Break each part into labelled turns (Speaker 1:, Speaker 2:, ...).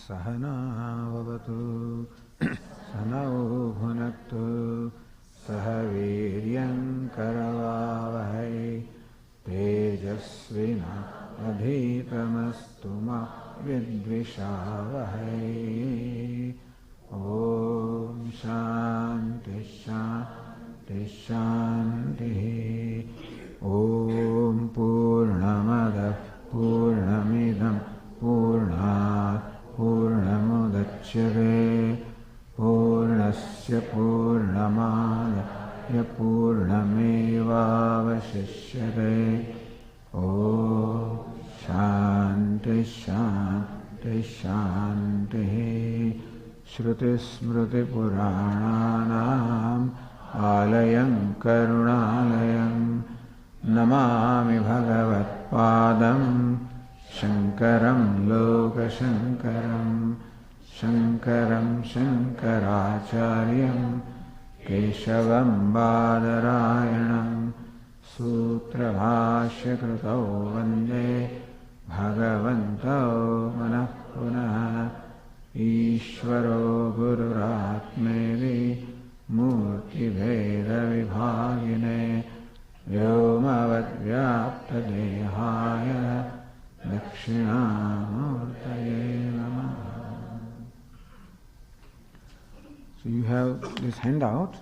Speaker 1: सहना भवतु सहनौ भुनक्तु सह वीर्यं करवावहै तेजस्विनावधीतमस्तु मा विद्विषावहै। ॐ शान्ति शान्ति शान्तिः। ॐ पूर्णमदः पूर्णमिदं पूर्णात् पूर्णमुदच्यते पूर्णस्य पूर्णमादाय पूर्णमेवावशिष्यते। ॐ शान्ति शान्ति शान्तिः। श्रुतिस्मृतिपुराणानाम् आलयं करुणालयं नमामि भगवत्पादं शङ्करं लोकशङ्करं। शङ्करं शङ्कराचार्यं केशवं बादरायणं सूत्रभाष्यकृतौ वन्दे भगवन्तौ पुनः पुनः। ईश्वरो गुरुरात्मेति मूर्तिभेदविभागिने व्योमवद्व्याप्तदेहाय दक्षिणामूर्तये नमः। So you have this handout.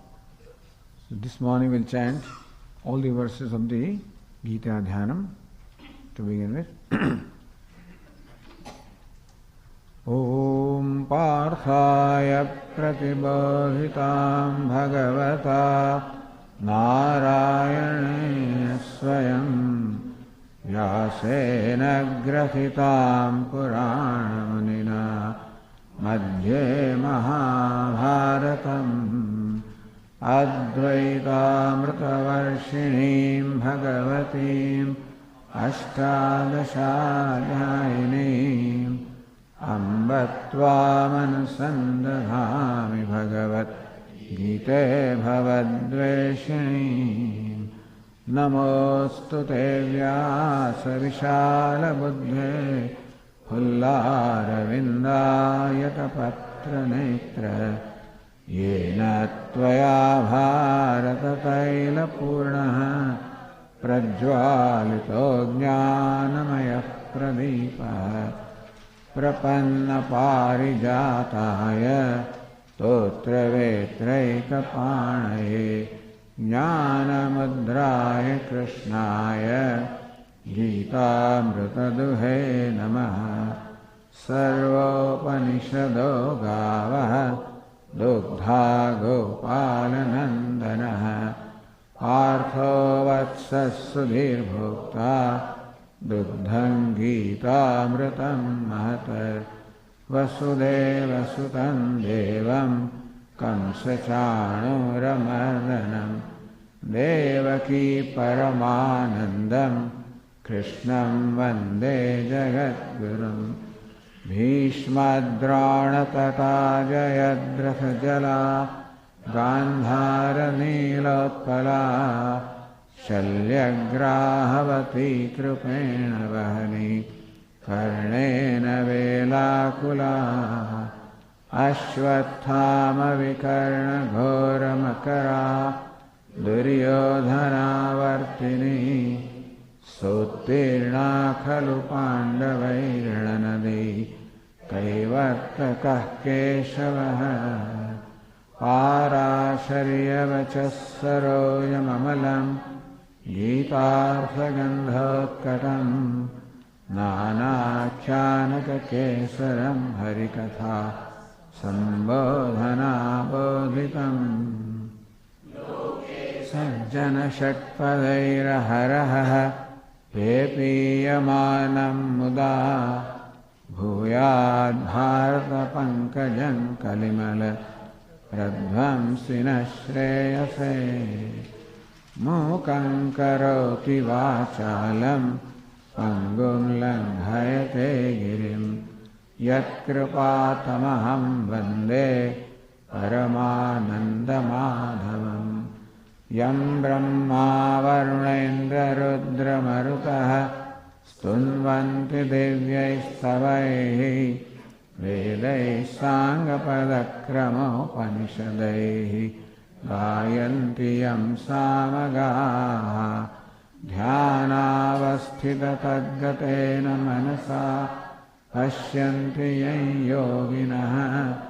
Speaker 1: So this morning we'll chant all the verses of the Gita Dhyanam to begin with. Om Parthaya Pratibodhitam Bhagavata Narayane Swayam Vyasena Grathitam Puranamunina Madhye Mahabharatam Advaitamritavarshinim Bhagavatim Ashtadashaadhyayinim Ambatvāmanusandadhāmi Bhagavat Gite Bhavadveshinim. Namostu te Vyasa Vishala Buddhe Pullaravindayata Netra Yena Tvaya Bharata Taila Purnaha Prajvalito Jnanamaya Pradipa Prapanna Parijataya Totra Vetraikapanaye Jnanamudraya Krishnaya Gita Mrutaduhe Namaha. Sarvopanishado Gavaha Dugdha Gopalanandanaha Partho Vatsas Sudhir Bhukta Dugdham Gita Mritam Mahatar Vasudeva Sutam Devam Kamsachanuramardanam Devaki Paramanandam Krishnam Vande Jagadgurum. Bhishmadronatata Jayadratha Gandhara Nilotpala Shalyagrahavati Krupena Vahani Karnena Velakula Ashwathama Vikarna Ghora Makara Duryodhana Vartini Suttirna Khalu Pandavairnanadi Kaivartakah Keshavaha Parasharyavachassaroyamamalam Gitarthagandhotkatam Nanakyanaka Kesaram Harikatha Sambodhana Bodhitam Sajjana Shakpadairaharaha Pepiyamanam Muda Bhuyad Bharata Pankajam Kalimala Pradvamsina Shreyase Mukam Karoti Vachalam Pangum Langhayate Girim Yat Kripatamaham Vande Paramanandamadhavam Yam Brahma Varunendra Rudra Marutaha Stunvanti Divyaistavaihi Vedai Sangapadakrama Gayanti Yam Samagaha Dhyanavasthita Tadgatena Manasa Pashyanti Yan Yoginaha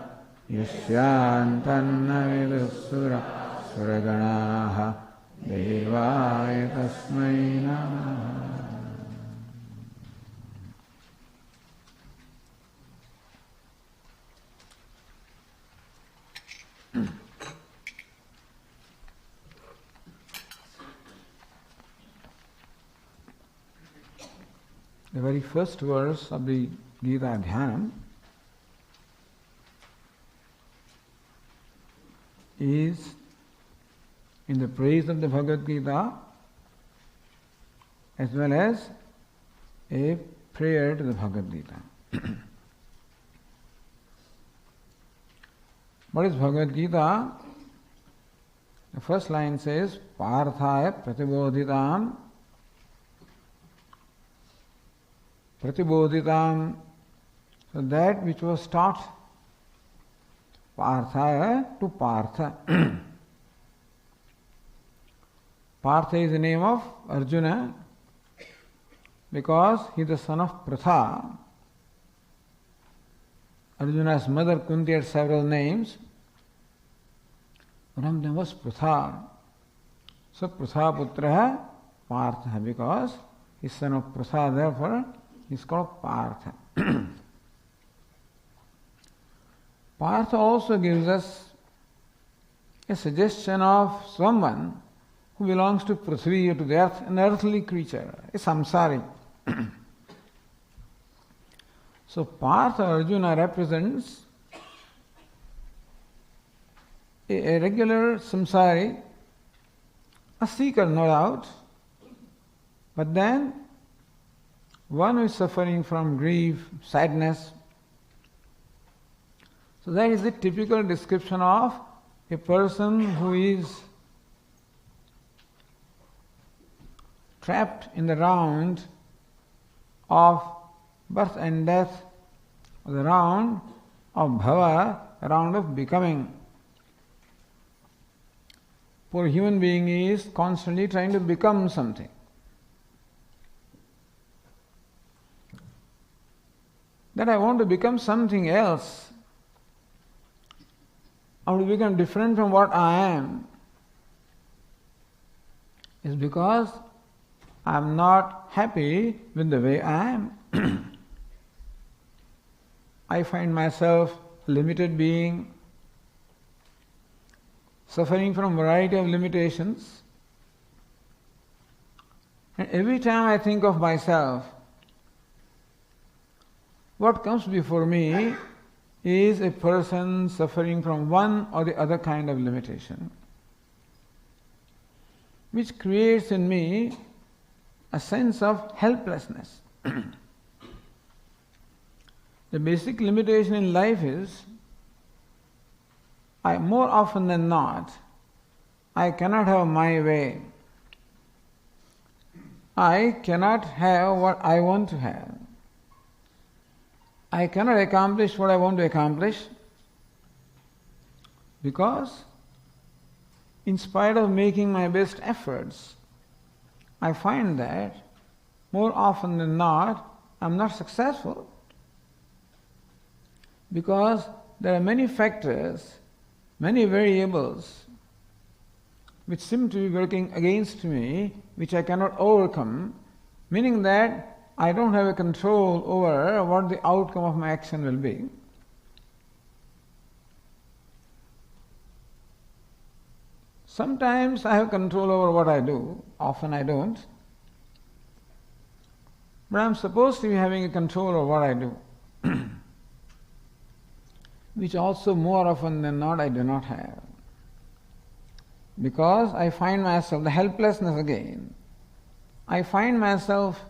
Speaker 1: Yashyantanna Vidusura Suraganaha Devaya Tasmai Namaha. The very first verse of the Gita Dhyanam is in the praise of the Bhagavad Gita as well as a prayer to the Bhagavad Gita. What is Bhagavad Gita? The first line says, Parthaya Pratibodhitam. Pratibodhitam, so that which was taught, Parthaya to Partha. Partha is the name of Arjuna because he is the son of Pratha. Arjuna's mother Kunti had several names. One of them was Pratha. So Pratha Putraha Partha, because he is son of Pratha, therefore he is called Partha. Partha also gives us a suggestion of someone who belongs to Prithvi or to the earth, an earthly creature, a samsari. So Partha Arjuna represents a regular samsari, a seeker no doubt, but then one who is suffering from grief, sadness. So that is the typical description of a person who is trapped in the round of birth and death, the round of bhava, the round of becoming. Poor human being is constantly trying to become something. That I want to become something else. I want to become different from what I am. Is because I am not happy with the way I am. I find myself a limited being, suffering from a variety of limitations. And every time I think of myself, what comes before me is a person suffering from one or the other kind of limitation, which creates in me a sense of helplessness. The basic limitation in life is, more often than not, I cannot have my way. I cannot have what I want to have. I cannot accomplish what I want to accomplish because, in spite of making my best efforts, I find that more often than not, I am not successful because there are many factors, many variables which seem to be working against me, which I cannot overcome, meaning that I don't have a control over what the outcome of my action will be. Sometimes I have control over what I do, often I don't. But I'm supposed to be having a control over what I do, which also more often than not I do not have. Because I find myself, the helplessness again, I find myself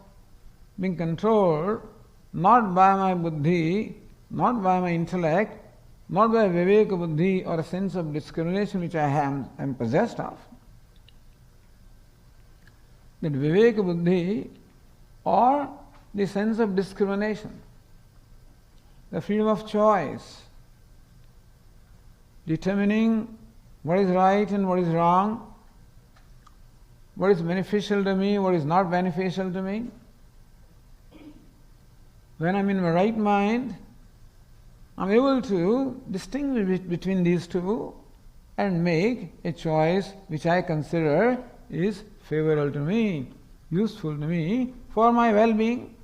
Speaker 1: being controlled not by my buddhi, not by my intellect, not by viveka buddhi or a sense of discrimination which I am possessed of. That viveka buddhi or the sense of discrimination the freedom of choice, determining what is right and what is wrong, what is beneficial to me, what is not beneficial to me. When I'm in my right mind, I'm able to distinguish between these two and make a choice which I consider is favorable to me, useful to me, for my well-being.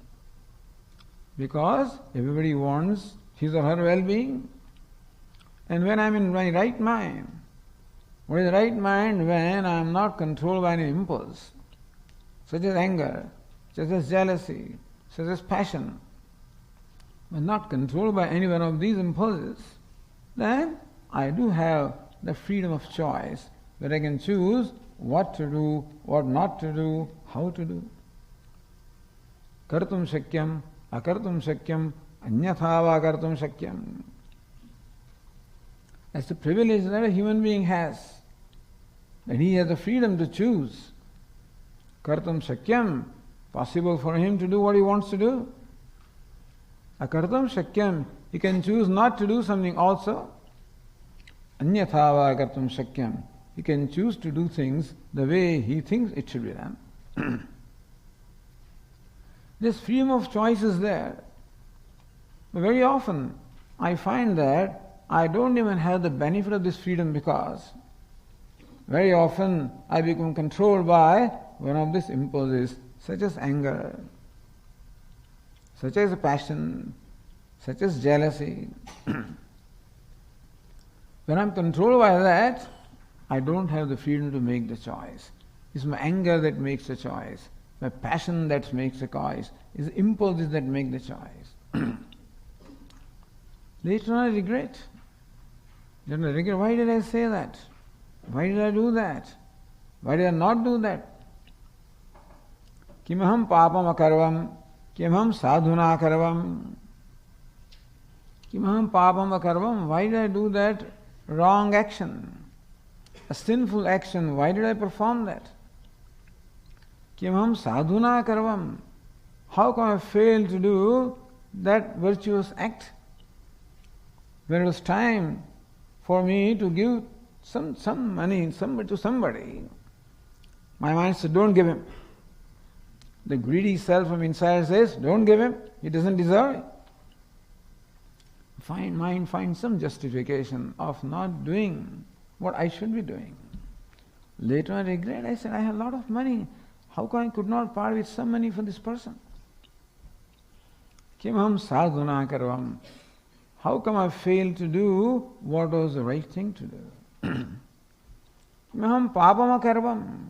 Speaker 1: Because everybody wants his or her well-being. And when I'm in my right mind, what is the right mind? When I am not controlled by any impulse, such as anger, such as jealousy, such as passion, when not controlled by any one of these impulses, then I do have the freedom of choice, that I can choose what to do, what not to do, how to do. Kartum shakyam, akartum shakyam, anyathava kartum shakyam. That's the privilege that a human being has, that he has the freedom to choose. Kartum shakyam, possible for him to do what he wants to do. Akartam shakyam, he can choose not to do something also. Anyathava kartam shakyam, he can choose to do things the way he thinks it should be done. This freedom of choice is there. But very often I find that I don't even have the benefit of this freedom, because very often I become controlled by one of these impulses, such as anger, such as passion, such as jealousy. When I'm controlled by that, I don't have the freedom to make the choice. It's my anger that makes the choice, my passion that makes the choice, it's impulses that make the choice. Later on I regret. Then I regret, why did I say that? Why did I do that? Why did I not do that? Kimaham papam akarvam, kimaham sadhuna akarvam. Kimaham papam akarvam, why did I do that wrong action? A sinful action, why did I perform that? Kimaham sadhuna akarvam, how come I failed to do that virtuous act? When it was time for me to give some money to somebody, my mind said, don't give him. The greedy self from inside says, don't give him, he doesn't deserve it. Mind finds some justification of not doing what I should be doing. Later I regret, I said, I have a lot of money, how come I could not part with some money for this person? Kimaham sadhuna karvam, how come I failed to do what was the right thing to do? Kimaham papam akarvam,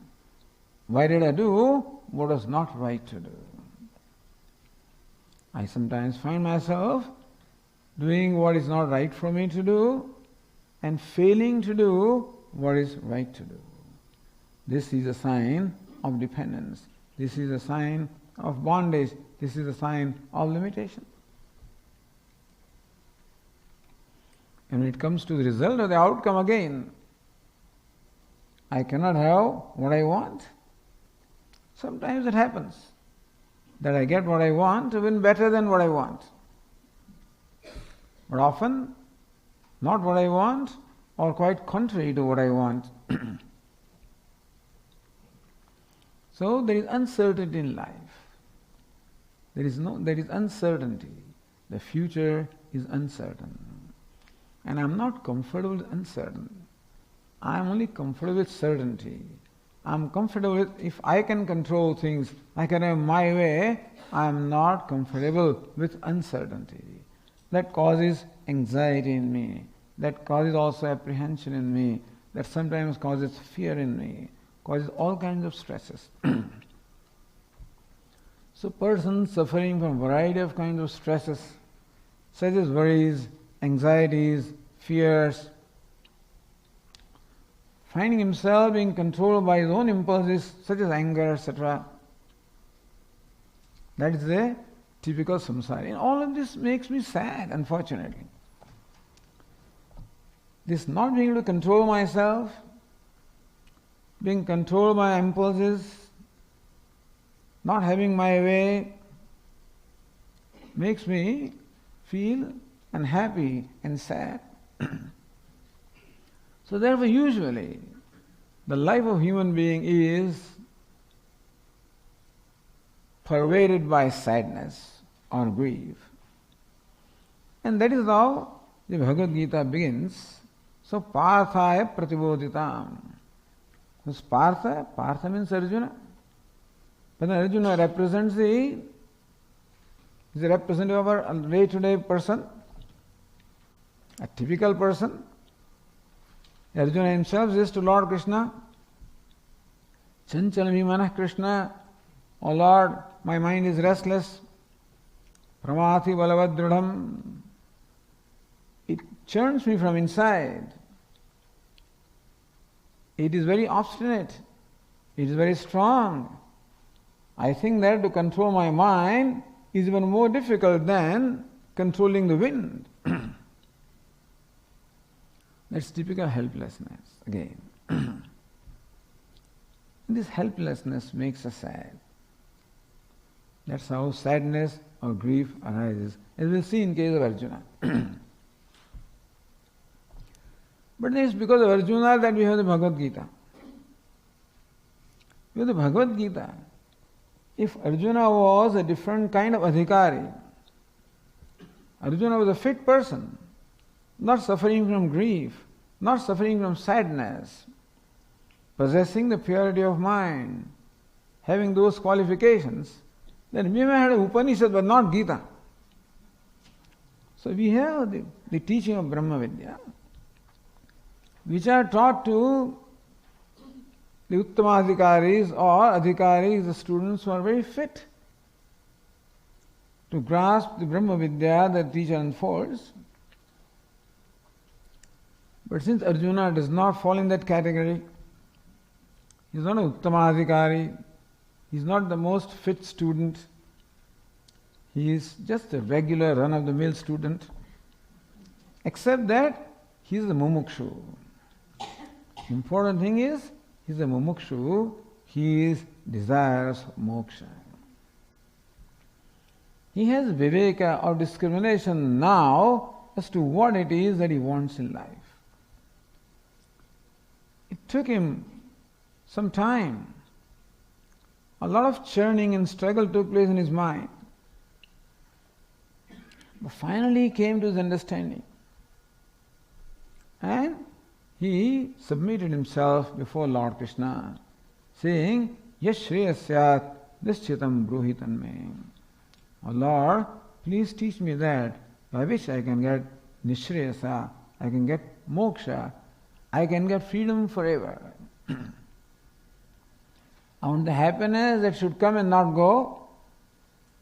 Speaker 1: why did I do what was not right to do? I sometimes find myself doing what is not right for me to do and failing to do what is right to do. This is a sign of dependence. This is a sign of bondage. This is a sign of limitation. And when it comes to the result or the outcome again, I cannot have what I want. Sometimes it happens that I get what I want even better than what I want. But often, not what I want or quite contrary to what I want. So there is uncertainty in life. There is uncertainty. The future is uncertain. And I am not comfortable with uncertain. I am only comfortable with certainty. I am comfortable with, if I can control things, I can have my way, I am not comfortable with uncertainty. That causes anxiety in me. That causes also apprehension in me. That sometimes causes fear in me. Causes all kinds of stresses. So persons suffering from a variety of kinds of stresses, such as worries, anxieties, fears, finding himself being controlled by his own impulses, such as anger, etc. That is a typical samsara. And all of this makes me sad, unfortunately. This not being able to control myself, being controlled by impulses, not having my way, makes me feel unhappy and sad. So therefore usually the life of human being is pervaded by sadness or grief. And that is how the Bhagavad Gita begins. So Parthaya Pratibodhitam. Who's Partha? Partha means Arjuna. But Arjuna represents is a representative of our day-to-day person, a typical person. Arjuna himself says to Lord Krishna, Chanchalam manah Krishna, O Lord, my mind is restless. Pramati balavadridham. It churns me from inside. It is very obstinate. It is very strong. I think that to control my mind is even more difficult than controlling the wind. That's typical helplessness again. This helplessness makes us sad. That's how sadness or grief arises, as we'll see in case of Arjuna. But it is because of Arjuna that we have the Bhagavad Gita. With the Bhagavad Gita, if Arjuna was a different kind of adhikari, Arjuna was a fit person, not suffering from grief, not suffering from sadness, possessing the purity of mind, having those qualifications, then we may have an Upanishad but not Gita. So we have the teaching of Brahma Vidya, which are taught to the Uttamadhikaris or Adhikaris, the students who are very fit to grasp the Brahma Vidya that the teacher unfolds. But since Arjuna does not fall in that category, he is not an Uttamadhikari, he is not the most fit student, he is just a regular run-of-the-mill student, except that he is a mumukshu. Important thing is, he is a mumukshu, he is desirous moksha. He has viveka or discrimination now as to what it is that he wants in life. It took him some time. A lot of churning and struggle took place in his mind. But finally he came to his understanding. And he submitted himself before Lord Krishna, saying, Yash shreyasyat nishchitam bruhitan me. Oh Lord, please teach me that by which I can get nishreyasa, I can get moksha, I can get freedom forever. I want the happiness that should come and not go.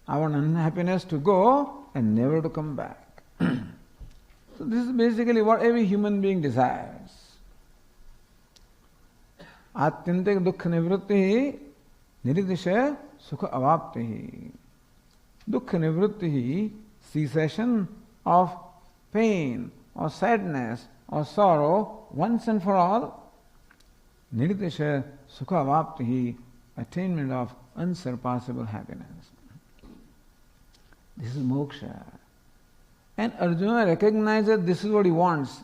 Speaker 1: I want unhappiness to go and never to come back. So this is basically what every human being desires. Atyantik dukha nivrutti niridisha sukha avapti. Dukha nivrutti, cessation of pain or sadness or sorrow once and for all. Niridisha sukha avapti, attainment of unsurpassable happiness. This is moksha. And Arjuna recognizes this is what he wants.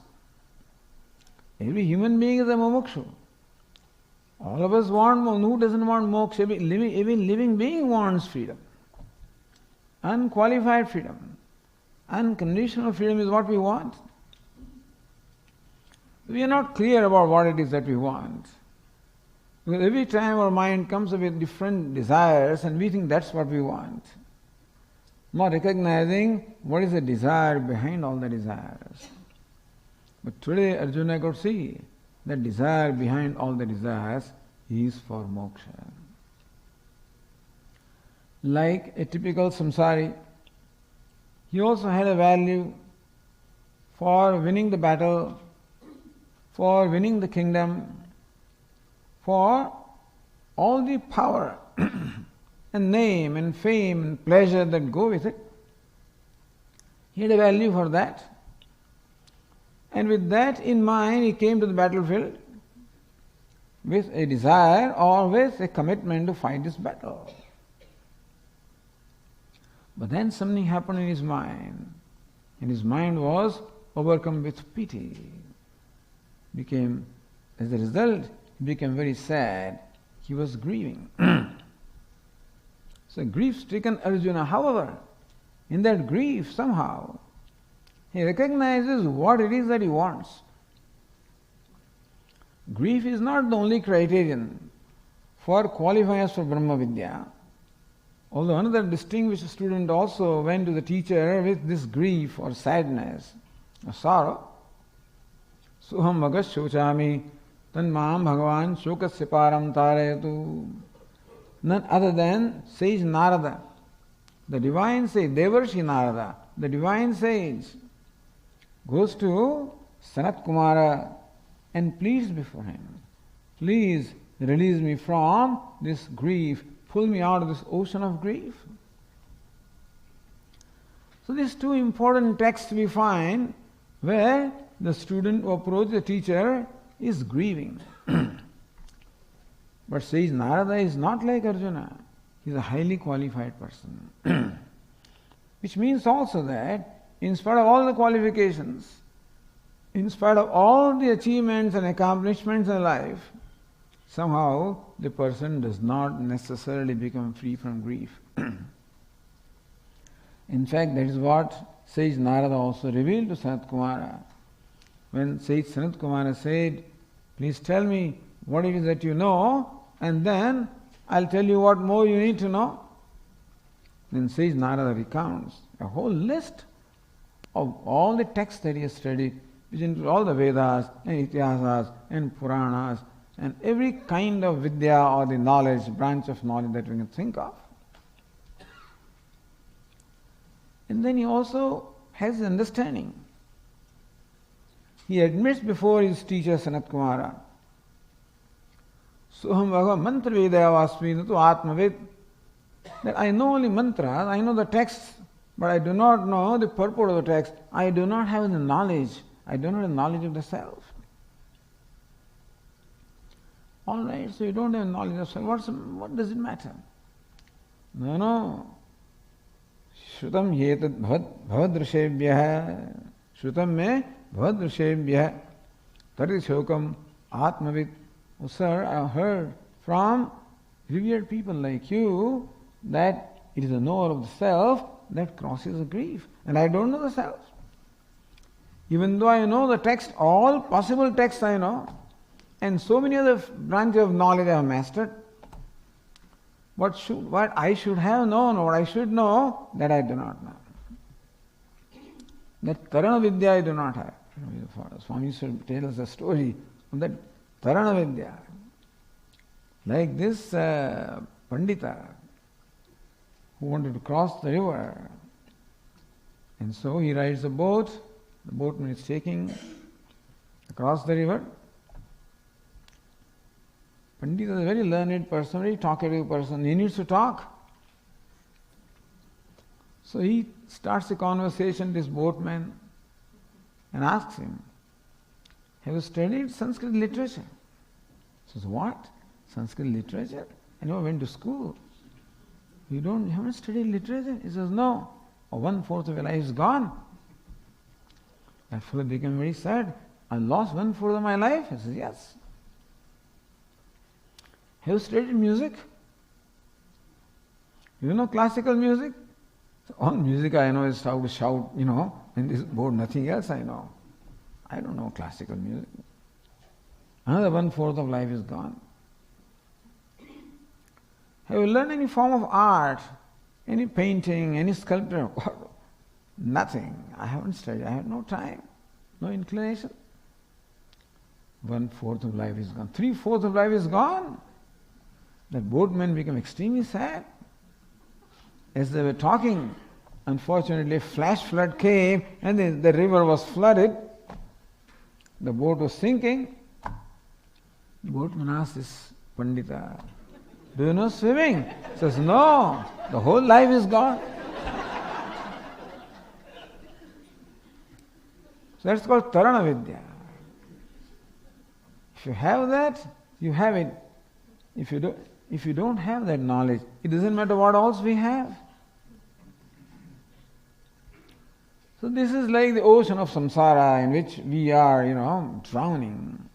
Speaker 1: Every human being is a mumukshu. All of us want, who doesn't want moksha? Every living being wants freedom. Unqualified freedom. Unconditional freedom is what we want. We are not clear about what it is that we want. Because every time our mind comes up with different desires and we think that's what we want. Not recognizing what is the desire behind all the desires. But today Arjuna could see that desire behind all the desires is for moksha. Like a typical samsari, he also had a value for winning the battle, for winning the kingdom, for all the power and name and fame and pleasure that go with it. He had a value for that. And with that in mind, he came to the battlefield with a desire or with a commitment to fight this battle. But then something happened in his mind. And his mind was overcome with pity. As a result, he became very sad. He was grieving. So grief-stricken Arjuna, however, in that grief somehow, he recognizes what it is that he wants. Grief is not the only criterion for qualifying us for Brahma Vidya. Although another distinguished student also went to the teacher with this grief or sadness or sorrow. Suham bhagas shochami tanmam bhagavan shokasya param tarayatu. None other than sage Narada, the divine sage, Devarshi Narada, the divine sage, goes to Sanat Kumara and pleads before him, please release me from this grief, pull me out of this ocean of grief. So these two important texts we find where the student who approaches the teacher is grieving. But sage Narada is not like Arjuna. He is a highly qualified person. Which means also that in spite of all the qualifications, in spite of all the achievements and accomplishments in life, somehow the person does not necessarily become free from grief. In fact, that is what sage Narada also revealed to Sanat Kumara. When sage Sanat Kumara said, please tell me what it is that you know, and then I'll tell you what more you need to know. Then sage Narada recounts a whole list of all the texts that he has studied, which include all the Vedas and Itihasas and Puranas and every kind of Vidya or the knowledge, branch of knowledge that we can think of. And then he also has understanding. He admits before his teacher Sanat Kumara, Soham Bhagavad mantra vedayavasmi natu atmavid, that I know only mantras, I know the texts, but I do not know the purport of the text. I do not have the knowledge. I do not have knowledge of the self. All right, so you don't have knowledge of self. What does it matter? No. Shrutam yetad bhavadrishebhyah. Shrutam me bhavadrishebhyah. Tari shokam atmavid. Oh, sir, I have heard from revered people like you that it is the knower of the self that crosses the grief. And I don't know the self. Even though I know the text, all possible texts I know, and so many other branches of knowledge I have mastered, what I should have known, what I should know, that I do not know. That Tarana Vidya I do not have. Swami used to tell us a story of that Tarana Vidya. Like this Pandita who wanted to cross the river. And so he rides a boat, the boatman is taking across the river. Pandita is a very learned person, very talkative person. He needs to talk. So he starts a conversation, this boatman, and asks him, have you studied Sanskrit literature? He says, what? Sanskrit literature? I never went to school. You haven't studied literature? He says, no. 1/4 of your life is gone. That fellow became very sad. I lost 1/4 of my life? He says, yes. Have you studied music? You know classical music? So all music I know is how to shout, in this board, nothing else I know. I don't know classical music. Another 1/4 of life is gone. Have you learned any form of art? Any painting, any sculpture? Nothing. I haven't studied. I have no time, no inclination. 1/4 of life is gone. 3/4 of life is gone. That boatmen became extremely sad. As they were talking, unfortunately, a flash flood came and the river was flooded. The boat was sinking. The boatman asked this Pandita, do you know swimming? He says, no, the whole life is gone. So that's called Tarana Vidya. If you have that, you have it. If you don't have that knowledge, it doesn't matter what else we have. So this is like the ocean of samsara in which we are, drowning.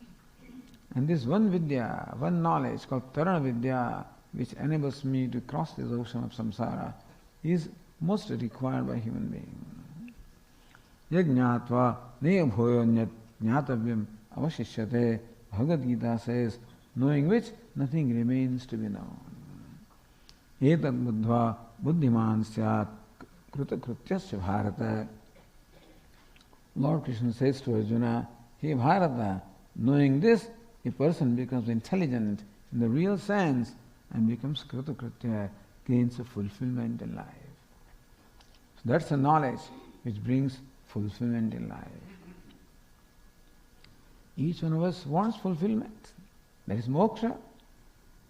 Speaker 1: And this one vidya, one knowledge called Tarana Vidya, which enables me to cross this ocean of samsara, is most required by human being. Yajñātva neyabhoyonyat jñātavyam avashishyate. Bhagavad Gita says, knowing which nothing remains to be known. Etat buddhva buddhiman syat krutakrutyasya bharata. Lord Krishna says to Arjuna, Hey Bharata, knowing this, a person becomes intelligent in the real sense and becomes krutakritya, gains a fulfillment in life. So that's a knowledge which brings fulfillment in life. Each one of us wants fulfillment. That is moksha.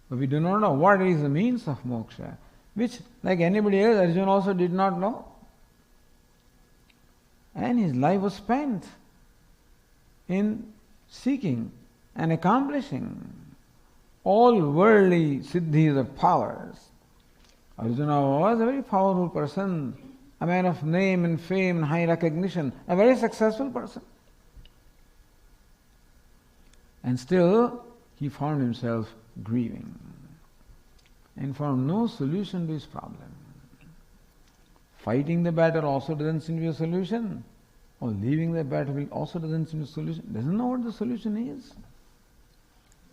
Speaker 1: But we do not know what is the means of moksha, which, like anybody else, Arjuna also did not know. And his life was spent in seeking and accomplishing all worldly siddhis of powers. Arjuna was a very powerful person, a man of name and fame and high recognition, a very successful person. And still, he found himself grieving and found no solution to his problem. Fighting the battle also doesn't seem to be a solution, or leaving the battle also doesn't seem to be a solution. Doesn't know what the solution is.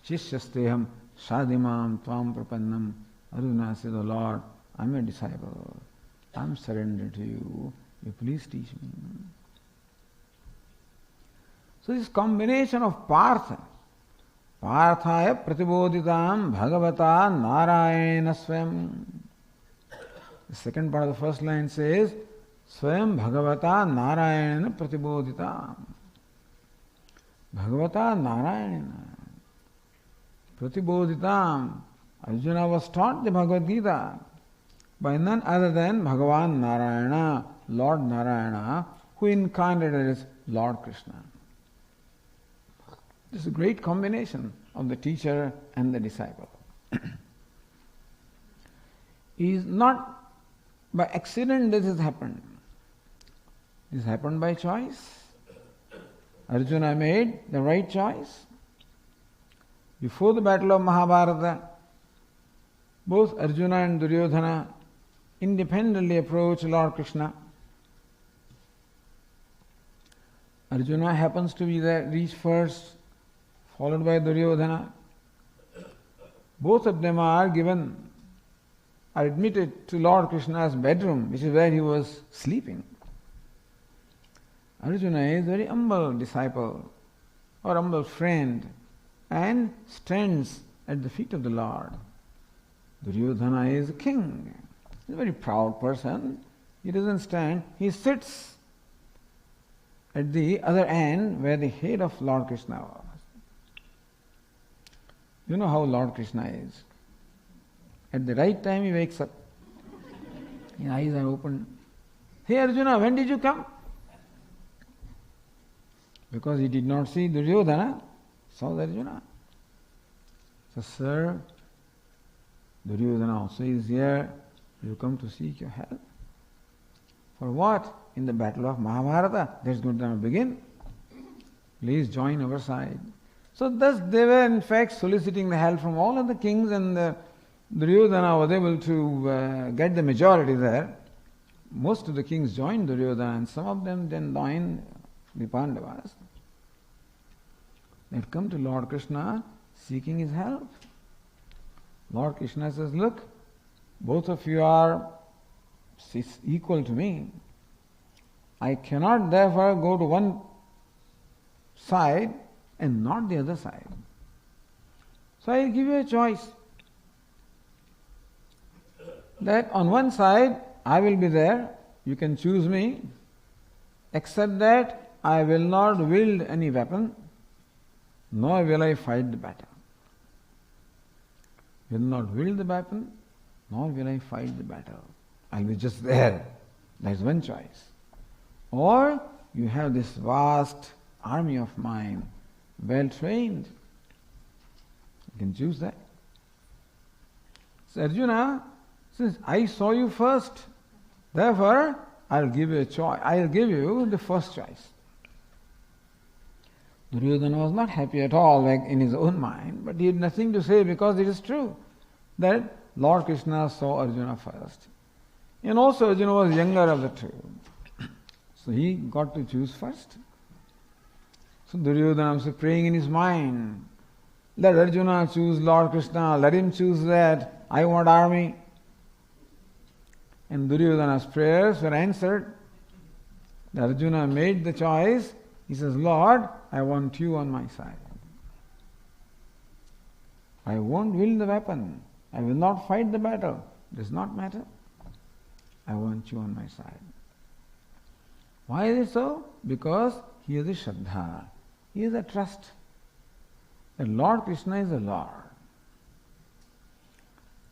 Speaker 1: Shishyasteham shadimam tvam prapannam. Arjuna said, Oh Lord, I'm a disciple. I'm surrendered to you. You please teach me. So this combination of Partha, Parthaya pratibodhitam bhagavata narayana swam. The second part of the first line says, Swayam bhagavata narayana pratibodhitam. Bhagavata narayana pratibodhitam. Arjuna was taught the Bhagavad Gita by none other than Bhagavan Narayana, Lord Narayana, who incarnated as Lord Krishna. This is a great combination of the teacher and the disciple. It is not by accident this has happened. This happened by choice. Arjuna made the right choice. Before the battle of Mahabharata, both Arjuna and Duryodhana independently approached Lord Krishna. Arjuna happens to be there, reach first, followed by Duryodhana. Both of them are admitted to Lord Krishna's bedroom, which is where he was sleeping. Arjuna is a very humble disciple or humble friend and stands at the feet of the Lord. Duryodhana is a king. He's a very proud person. He doesn't stand, he sits at the other end where the head of Lord Krishna was. You know how Lord Krishna is. At the right time he wakes up. His eyes are open. Hey Arjuna, when did you come? Because he did not see Duryodhana, saw Arjuna. So, sir, Duryodhana also is here. You come to seek your help. For what? In the battle of Mahabharata. That's going to begin. Please join our side. So thus they were in fact soliciting the help from all of the kings, and Duryodhana was able to get the majority there. Most of the kings joined Duryodhana, and some of them then joined the Pandavas. They had come to Lord Krishna seeking his help. Lord Krishna says, look, both of you are equal to me. I cannot therefore go to one side and not the other side. So I will give you a choice. That on one side I will be there, you can choose me, except that I will not wield any weapon, nor will I fight the battle. Will not wield the weapon, nor will I fight the battle. I'll be just there. That's one choice. Or you have this vast army of mine, well trained. You can choose that. So Arjuna says, I saw you first. Therefore, I'll give you a choice. I'll give you the first choice. Duryodhana was not happy at all, like in his own mind, but he had nothing to say because it is true that Lord Krishna saw Arjuna first. And also Arjuna was younger of the two. So he got to choose first. So Duryodhana was praying in his mind, let Arjuna choose Lord Krishna, let him choose that, I want army. And Duryodhana's prayers were answered. Arjuna made the choice. He says, Lord, I want you on my side. I won't wield the weapon. I will not fight the battle. Does not matter. I want you on my side. Why is it so? Because he has a Shraddha. He has a trust that Lord Krishna is the Lord.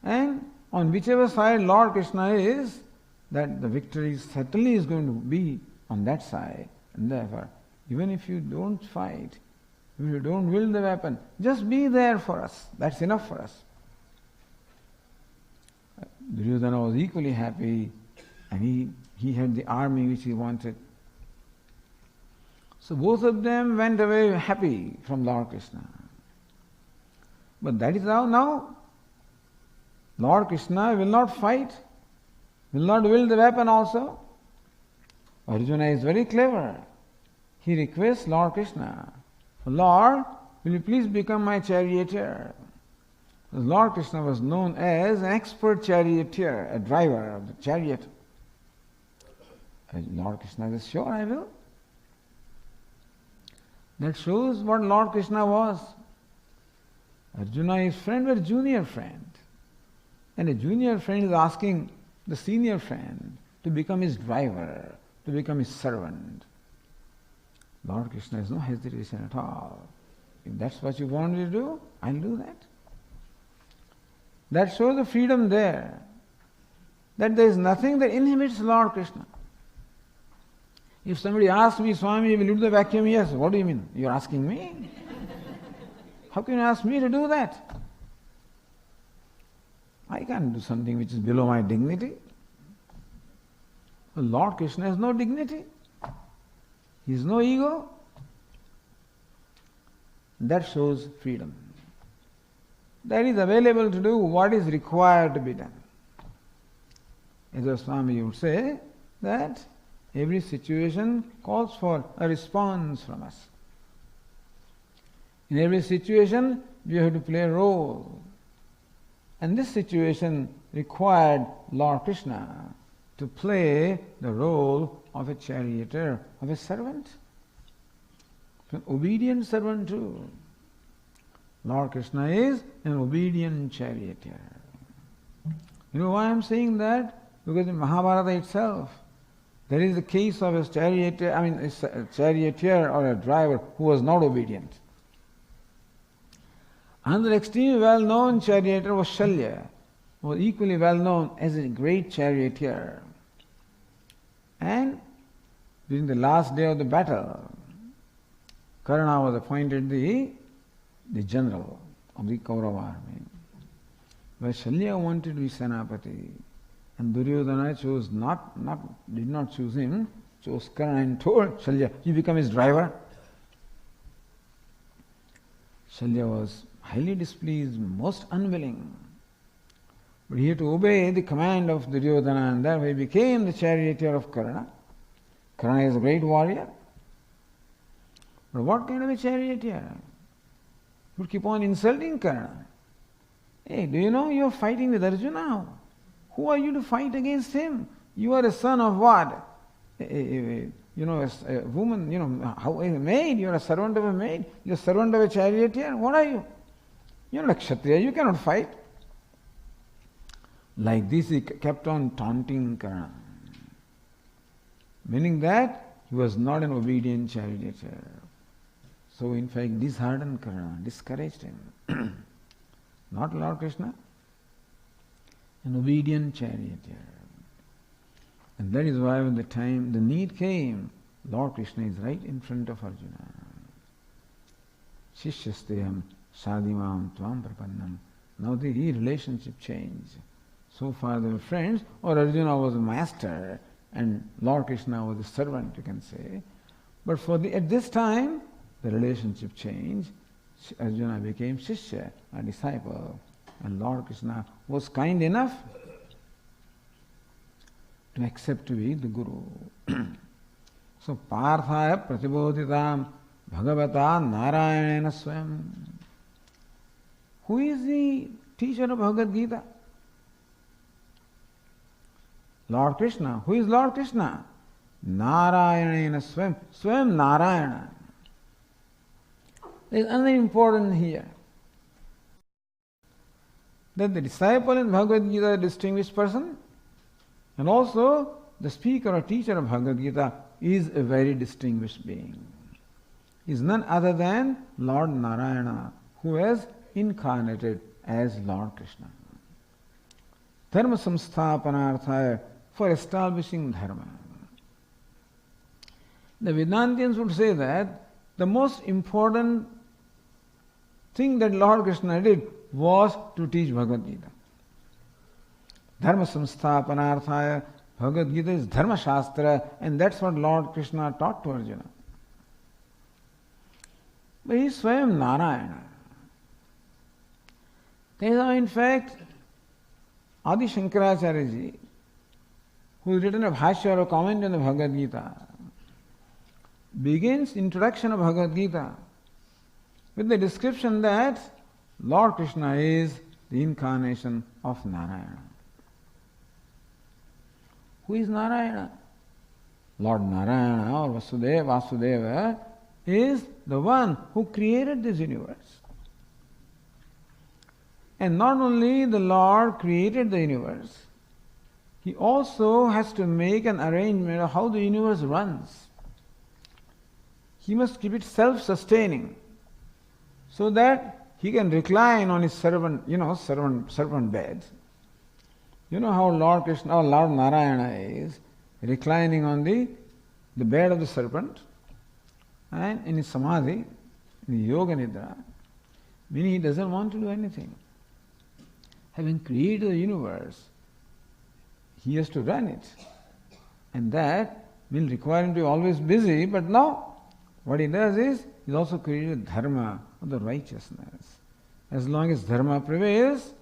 Speaker 1: And on whichever side Lord Krishna is, that the victory certainly is going to be on that side. And therefore, even if you don't fight, if you don't wield the weapon, just be there for us. That's enough for us. Duryodhana was equally happy, and he had the army which he wanted. So both of them went away happy from Lord Krishna. But that is how now Lord Krishna will not fight, will not wield the weapon also. Arjuna is very clever. He requests Lord Krishna, Lord, will you please become my charioteer? Lord Krishna was known as an expert charioteer, a driver of the chariot. And Lord Krishna says, sure, I will. That shows what Lord Krishna was. Arjuna is friend with junior friend. And a junior friend is asking the senior friend to become his driver, to become his servant. Lord Krishna has no hesitation at all. If that's what you want me to do, I'll do that. That shows the freedom there. That there is nothing that inhibits Lord Krishna. If somebody asks me, Swami, will you do the vacuum? Yes. What do you mean? You're asking me? How can you ask me to do that? I can't do something which is below my dignity. Well, Lord Krishna has no dignity. He has no ego. That shows freedom. That is available to do what is required to be done. As a Swami would say that every situation calls for a response from us. In every situation, we have to play a role. And this situation required Lord Krishna to play the role of a charioteer, of a servant, an obedient servant too. Lord Krishna is an obedient charioteer. You know why I am saying that? Because in Mahabharata itself, there is a case of a charioteer or a driver who was not obedient. Another extremely well-known charioteer was Shalya, who was equally well-known as a great charioteer. And during the last day of the battle, Karna was appointed the general of the Kaurava army. But Shalya wanted to be Senapati, and Duryodhana did not choose him, chose Karna and told Shalya, you become his driver. Shalya was highly displeased, most unwilling. But he had to obey the command of Duryodhana, and therefore he became the charioteer of Karna. Karna is a great warrior. But what kind of a charioteer? He would keep on insulting Karna. Hey, do you know you are fighting with Arjuna? Who are you to fight against him? You are a son of what? A woman, how a maid, you are a servant of a maid, you are a servant of a charioteer. What are you? You are not a Kshatriya, you cannot fight. Like this he kept on taunting Karna, meaning that he was not an obedient charioteer. So in fact disheartened Karna, discouraged him. Not Lord Krishna, an obedient charioteer. And that is why when the need came, Lord Krishna is right in front of Arjuna. Shishyasteham sadimam tvam prapannam. Now the relationship changed. So far they were friends, or Arjuna was a master, and Lord Krishna was the servant, you can say. But at this time, the relationship changed. Arjuna became Shishya, a disciple, and Lord Krishna was kind enough to accept to be the Guru. So, Parthaya Pratibodhitam Bhagavata Narayanena Swayam. Who is the teacher of Bhagavad Gita? Lord Krishna. Who is Lord Krishna? Narayanena Swayam. Swayam Narayana. There is another important here. That the disciple in Bhagavad Gita is a distinguished person, and also the speaker or teacher of Bhagavad Gita is a very distinguished being. He is none other than Lord Narayana, who has incarnated as Lord Krishna. Dharma samsthapanarthaya, for establishing dharma. The Vedantians would say that the most important thing that Lord Krishna did was to teach Bhagavad Gita. Dharma samsthapanarthaya, Bhagavad Gita is Dharma Shastra, and that's what Lord Krishna taught to Arjuna. But he is Swayam Narayana. There is, in fact, Adi Shankaracharya ji, who has written a bhashya or a comment on the Bhagavad Gita, begins introduction of Bhagavad Gita with the description that Lord Krishna is the incarnation of Narayana. Who is Narayana? Lord Narayana or Vasudeva is the one who created this universe. And not only the Lord created the universe, He also has to make an arrangement of how the universe runs. He must keep it self-sustaining so that He can recline on His serpent bed. You know how Lord Krishna or Lord Narayana is reclining on the bed of the serpent, and in his samadhi, in the yoga nidra, meaning he doesn't want to do anything. Having created the universe, he has to run it. And that will require him to be always busy, but now what he does is, he's also created dharma, or the righteousness. As long as dharma prevails,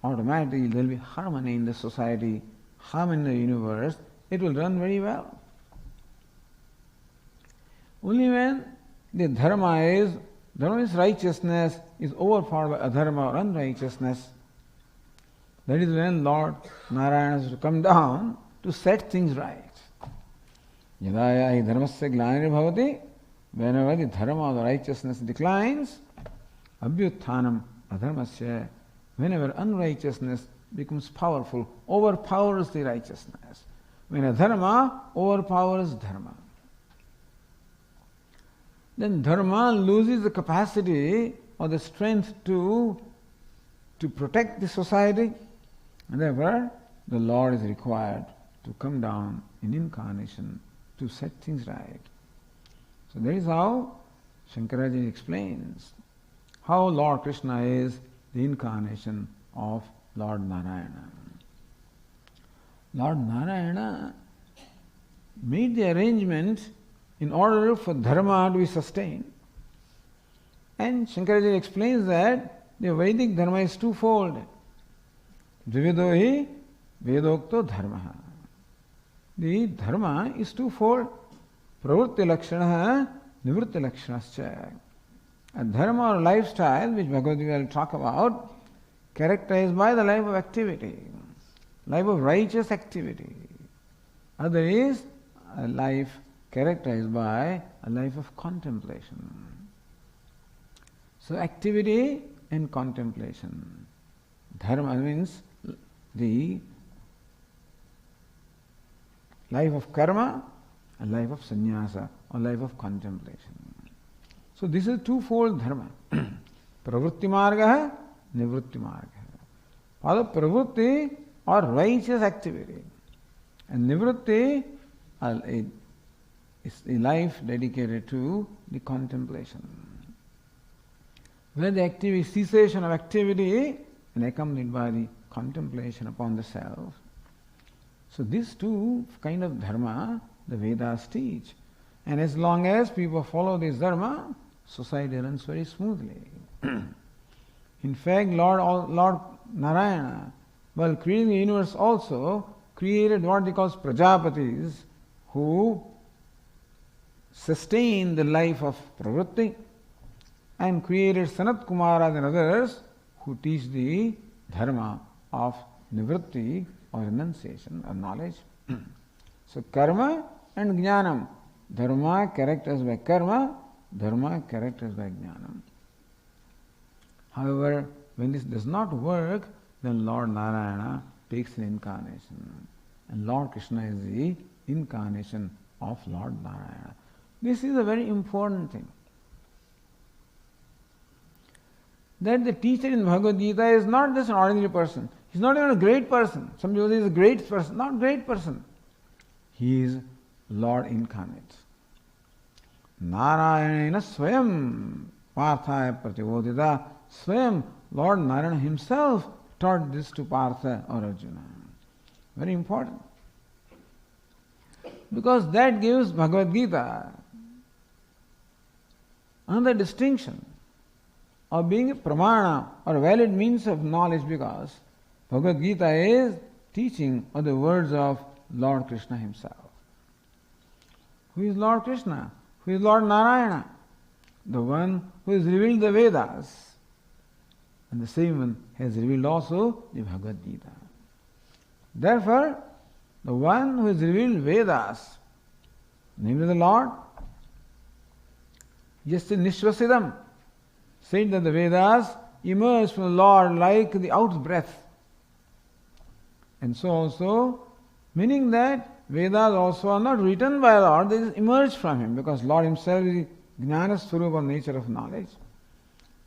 Speaker 1: automatically there will be harmony in the society, harmony in the universe, it will run very well. Only when the dharma is righteousness is overpowered by adharma or unrighteousness, that is when Lord Narayana has to come down to set things right. Yada hi dharmasya glanir bhavati, whenever the dharma or the righteousness declines, abhyutthanam adharmasya, whenever unrighteousness becomes powerful, overpowers the righteousness. When adharma overpowers dharma, then dharma loses the capacity or the strength to protect the society, and therefore the Lord is required to come down in incarnation to set things right. So that is how Shankaracharya explains how Lord Krishna is the incarnation of Lord Narayana. Lord Narayana made the arrangement in order for dharma to be sustained. And Shankaracharya explains that the Vedic dharma is twofold. Dvivido hi vedokto dharma. The dharma is twofold. Pravritti lakshana, nivritti lakshanascha. A dharma or lifestyle, which Bhagavad Gita will talk about, characterized by the life of activity, life of righteous activity. Other is a life characterized by a life of contemplation. So activity and contemplation. Dharma means the life of karma and life of sannyasa or life of contemplation. So this is twofold dharma. Pravritti marga, nivritti marga. For the pravritti or righteous activity, and nivritti is a life dedicated to the contemplation, where the activity, cessation of activity and accompanied by the contemplation upon the self. So these two kind of dharma the Vedas teach. And as long as people follow this dharma, society runs very smoothly. In fact, Lord Narayana, while creating the universe also, created what he calls Prajapatis, who sustain the life of Pravritti, and created Sanat Kumaras and others who teach the dharma of Nivritti or renunciation or knowledge. So karma and jnanam. Dharma characterized by karma, dharma characterized by jnanam. However, when this does not work, then Lord Narayana takes an incarnation. And Lord Krishna is the incarnation of Lord Narayana. This is a very important thing. That the teacher in Bhagavad Gita is not just an ordinary person. He's not even a great person. Some people say he's a great person. Not great person. He is Lord incarnate. Narayana Swayam Parthaya Prativodita. Swayam, Lord Narayana himself taught this to Partha or Arjuna. Very important. Because that gives Bhagavad Gita another distinction of being a pramana or a valid means of knowledge, because Bhagavad Gita is teaching of the words of Lord Krishna himself. Who is Lord Krishna? Who is Lord Narayana? The one who has revealed the Vedas. And the same one has revealed also the Bhagavad Gita. Therefore, the one who has revealed Vedas, namely the Lord, just Nishvasidam, said that the Vedas emerge from the Lord like the out breath. And so also, meaning that Vedas also are not written by the Lord, they just emerge from Him, because Lord Himself is the Jnana Swarupa, nature of knowledge.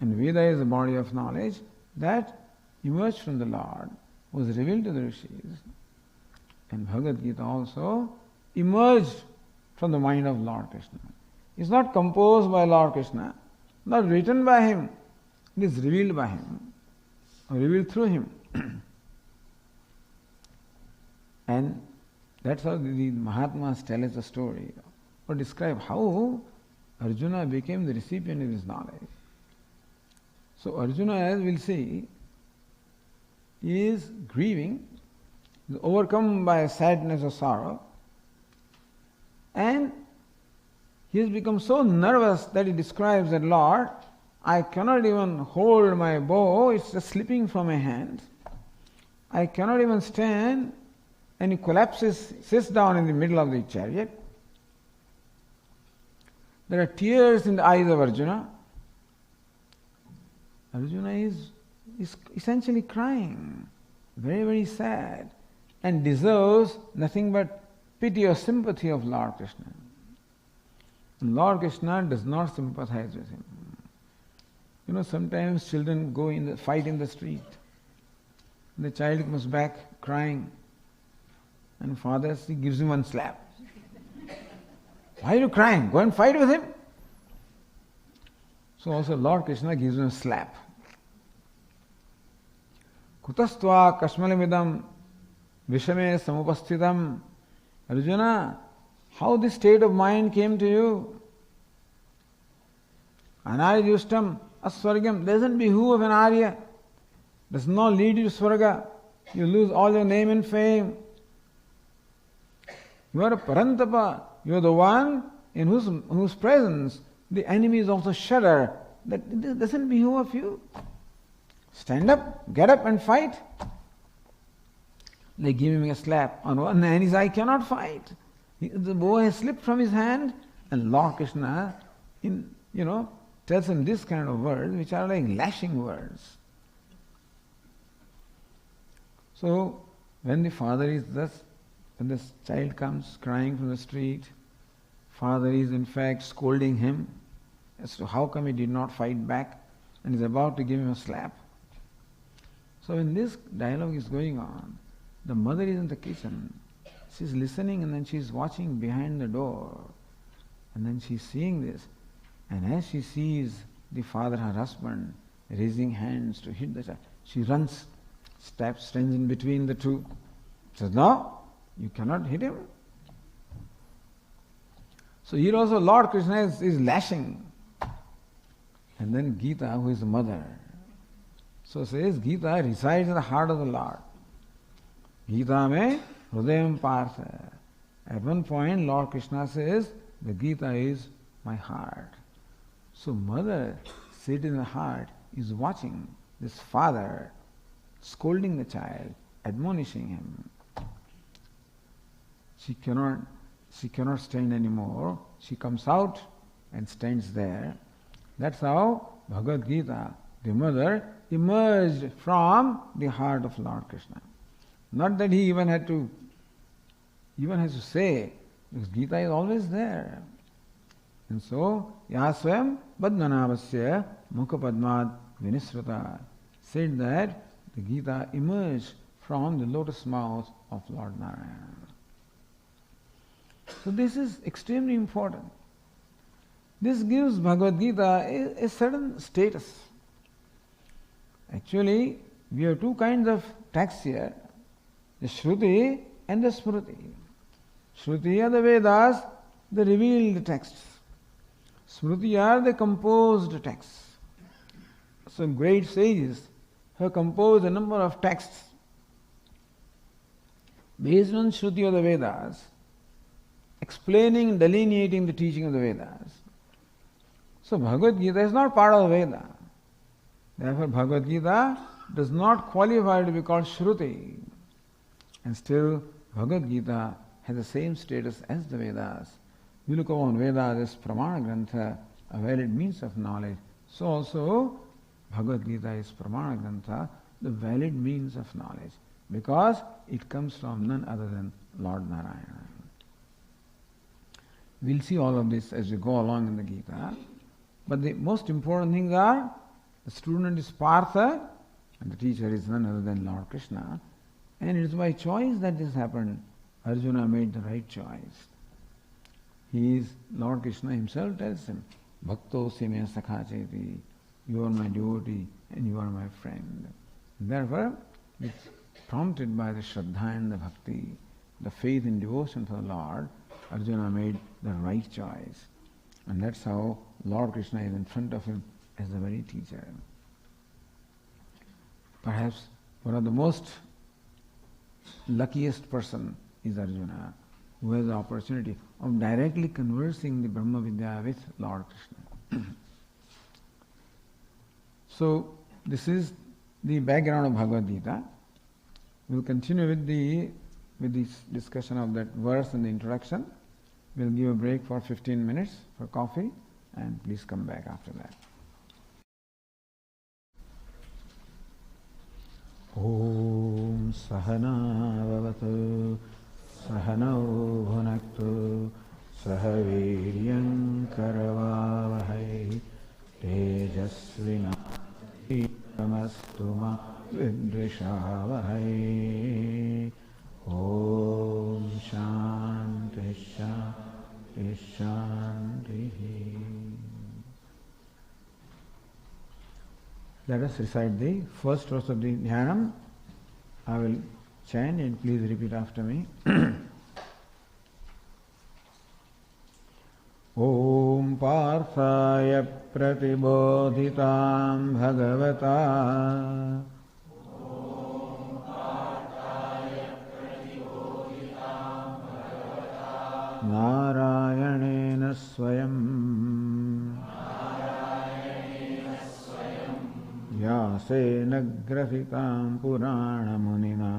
Speaker 1: And Veda is the body of knowledge that emerged from the Lord, was revealed to the Rishis. And Bhagavad Gita also emerged from the mind of Lord Krishna. It's not composed by Lord Krishna, not written by Him, it is revealed by Him, or revealed through Him. And that's how the Mahatmas tell us a story, or describe how Arjuna became the recipient of his knowledge. So Arjuna, as we'll see, is grieving, is overcome by sadness or sorrow, and he has become so nervous that he describes that, Lord, I cannot even hold my bow, it's just slipping from my hand. I cannot even stand, and he collapses, sits down in the middle of the chariot. There are tears in the eyes of Arjuna. Arjuna is essentially crying, very, very sad, and deserves nothing but pity or sympathy of Lord Krishna. And Lord Krishna does not sympathize with him. You know, sometimes children go in the fight in the street. The child comes back crying, and father gives him one slap. Why are you crying? Go and fight with him. So also Lord Krishna gives him a slap. Kutastva kashmalimidam vishame samupasthitam. Arjuna, how this state of mind came to you? Anaryustam aswargam doesn't behoove of an Arya. Does not lead you to Swarga. You lose all your name and fame. You are a Parantapa. You are the one in whose presence the enemies also shudder. That it doesn't behoove of you. Stand up, get up and fight. They give him a slap. On one hand, he says, I cannot fight. The bow has slipped from his hand, and Lord Krishna, tells him this kind of words, which are like lashing words. So, when the father is thus, when this child comes crying from the street, father is in fact scolding him as to how come he did not fight back, and is about to give him a slap. So when this dialogue is going on, the mother is in the kitchen. She's listening, and then she's watching behind the door. And then she's seeing this. And as she sees the father, her husband, raising hands to hit the child, she runs, stands in between the two. Says, no, You cannot hit him. So here also Lord Krishna is lashing. And then Gita, who is the mother, so says Gita resides in the heart of the Lord. Gita me Hrudayam Partha. At one point Lord Krishna says, the Gita is my heart. So mother sitting in the heart is watching this father scolding the child, admonishing him. She cannot stand anymore. She comes out and stands there. That's how Bhagavad Gita, the mother, emerged from the heart of Lord Krishna. Not that he even has to say, because Gita is always there. And so, Yaswam Padmanabhasya Mukha Vinisrata said that the Gita emerged from the lotus mouth of Lord Narayana. So this is extremely important. This gives Bhagavad Gita a certain status. Actually, we have two kinds of texts here, the Shruti and the Smriti. Shruti are the Vedas, the revealed texts. Smriti are the composed texts. Some great sages have composed a number of texts based on Shruti of the Vedas, explaining, delineating the teaching of the Vedas. So Bhagavad Gita is not part of the Veda. Therefore Bhagavad Gita does not qualify to be called Shruti. And still Bhagavad Gita has the same status as the Vedas. We look upon Vedas as Pramana Grantha, a valid means of knowledge. So also Bhagavad Gita is Pramana Grantha, the valid means of knowledge, because it comes from none other than Lord Narayana. We'll see all of this as we go along in the Gita. But the most important things are, the student is Partha and the teacher is none other than Lord Krishna. And it is by choice that this happened. Arjuna made the right choice. Lord Krishna himself tells him, Bhaktosi me sakha cheti, you are my devotee and you are my friend. Therefore, it's prompted by the Shraddha and the Bhakti, the faith and devotion for the Lord, Arjuna made the right choice. And that's how Lord Krishna is in front of him as the very teacher. Perhaps one of the most luckiest person is Arjuna, who has the opportunity of directly conversing the Brahma Vidya with Lord Krishna. So this is the background of Bhagavad Gita. We'll continue with this discussion of that verse in the introduction. We'll give a break for 15 minutes for coffee, and please come back after that. Om Sahana Vavatu Sahano Bhunaktu Sahaviryam Karavavahai Tejasvina Tamastuma Vidrishavahai. Om Shanti Shanti Shanti. Let us recite the first verse of the Dhyanam. I will chant and please repeat after me. Om Parthaya Pratibodhitam Bhagavata Narayanena Swayam Vyasena Grahitam Purana Munina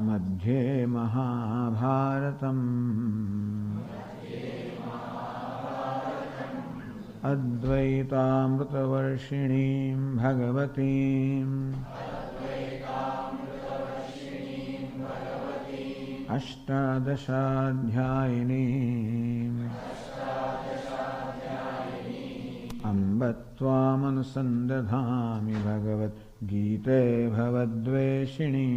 Speaker 1: Madhye Mahabharatam Advaitamritavarshinim Bhagavatim Ashtadashadhyayinim Ambatvamanusandadhami Bhagavad Gita Bhavadveshini.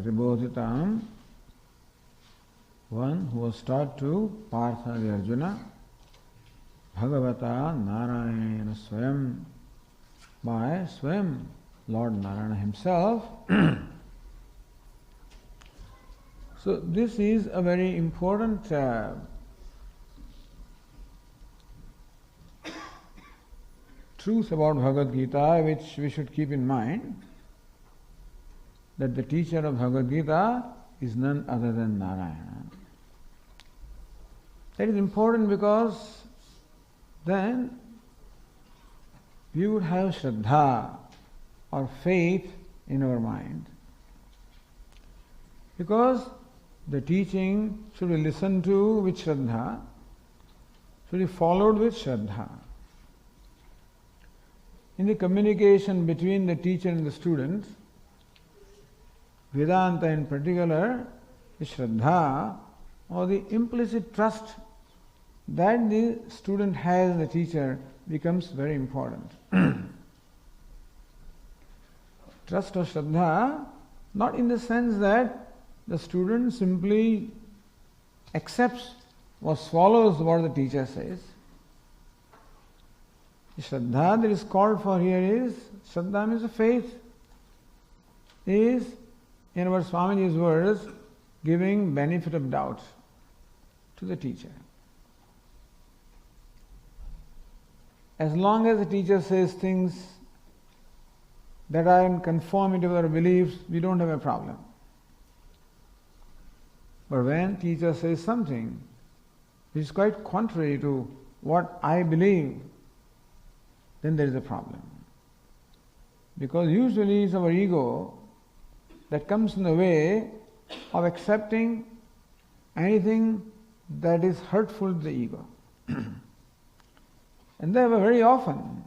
Speaker 1: Tribodhitam, one who was taught to Partha the Arjuna, Bhagavata Narayana Swayam, by Swayam, Lord Narayana himself. So this is a very important truth about Bhagavad Gita, which we should keep in mind, that the teacher of Bhagavad Gita is none other than Narayana. That is important because then we would have Shraddha or faith in our mind. Because the teaching should be listened to with Shraddha, should be followed with Shraddha. In the communication between the teacher and the student, Vedanta in particular, the Shraddha or the implicit trust that the student has in the teacher becomes very important. Trust or Shraddha, not in the sense that the student simply accepts or follows what the teacher says. The Shraddha that is called for here is, Shraddha means faith, is, in our Swamiji's words, giving benefit of doubt to the teacher. As long as the teacher says things that are in conformity with our beliefs, we don't have a problem. But when teacher says something which is quite contrary to what I believe, then there is a problem. Because usually it's our ego that comes in the way of accepting anything that is hurtful to the ego. And therefore very often,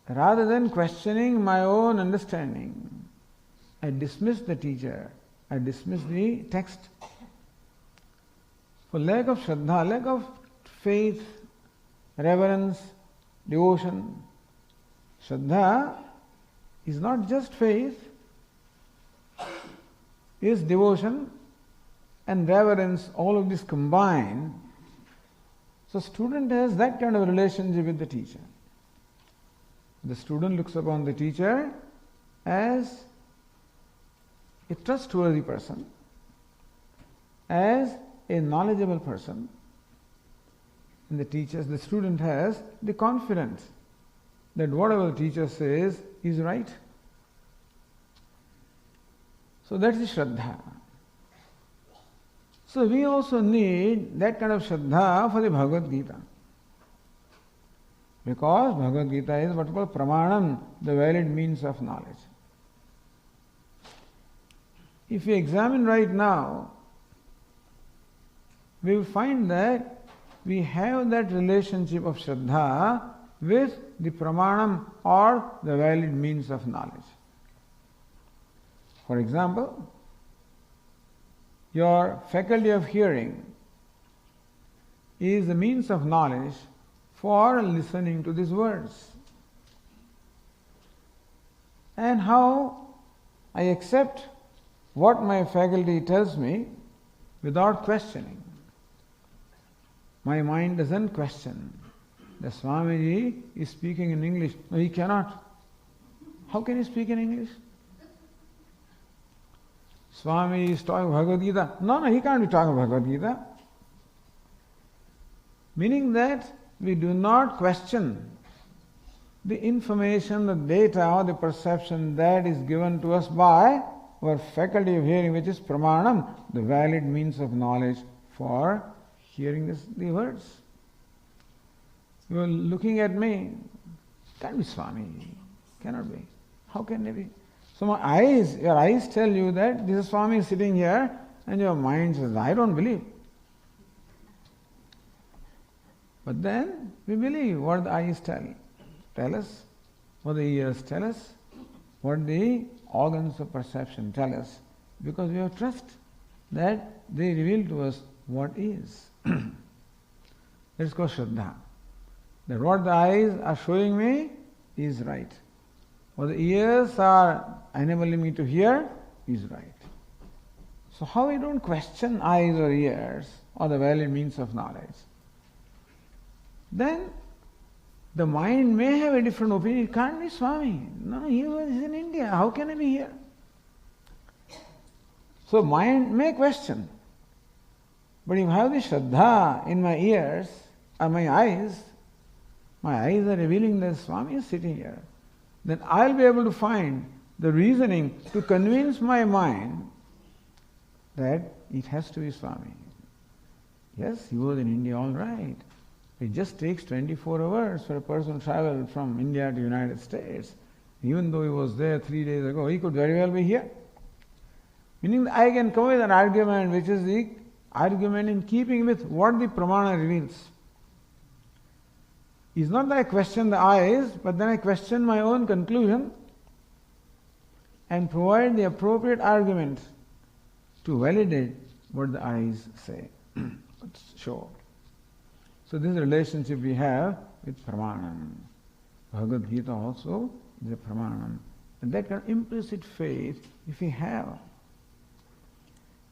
Speaker 1: rather than questioning my own understanding, I dismiss the teacher, I dismiss the text. For lack of Shraddha, lack of faith, reverence, devotion. Shraddha is not just faith, is devotion and reverence, all of this combined. So student has that kind of relationship with the teacher. The student looks upon the teacher as a trustworthy person, as a knowledgeable person. And the student has the confidence that whatever the teacher says is right. So that's the Shraddha. So we also need that kind of Shraddha for the Bhagavad Gita. Because Bhagavad Gita is what we call Pramanam, the valid means of knowledge. If we examine right now, we will find that we have that relationship of Shraddha with the Pramanam or the valid means of knowledge. For example, your faculty of hearing is the means of knowledge for listening to these words. And how I accept what my faculty tells me without questioning. My mind doesn't question. The Swamiji is speaking in English. No, he cannot. How can he speak in English? Swami is talking Bhagavad Gita. No, he can't be talking Bhagavad Gita. Meaning that we do not question the information, the data, or the perception that is given to us by our faculty of hearing, which is pramanam, the valid means of knowledge for hearing the words. You are looking at me. Can't be Swami. Cannot be. How can it be? So your eyes tell you that this Swami is sitting here, and your mind says, I don't believe. But then we believe what the eyes tell us, what the ears tell us, what the organs of perception tell us, because we have trust that they reveal to us what is. Let's go Shraddha. That what the eyes are showing me is right. What the ears are enabling me to hear is right. So how we don't question eyes or ears or the valid means of knowledge? Then the mind may have a different opinion. It can't be Swami. No, he was in India. How can I be here? So mind may question. But if I have the Shraddha in my ears or my eyes are revealing that Swami is sitting here, then I'll be able to find the reasoning to convince my mind that it has to be Swami. Yes, he was in India, all right. It just takes 24 hours for a person to travel from India to United States. Even though he was there 3 days ago, he could very well be here. Meaning that I can come with an argument which is the argument in keeping with what the Pramana reveals. It's not that I question the eyes, but then I question my own conclusion and provide the appropriate argument to validate what the eyes say, show. So this relationship we have with Pramanam. Bhagavad Gita also is a Pramanam. And that kind of implicit faith, if we have,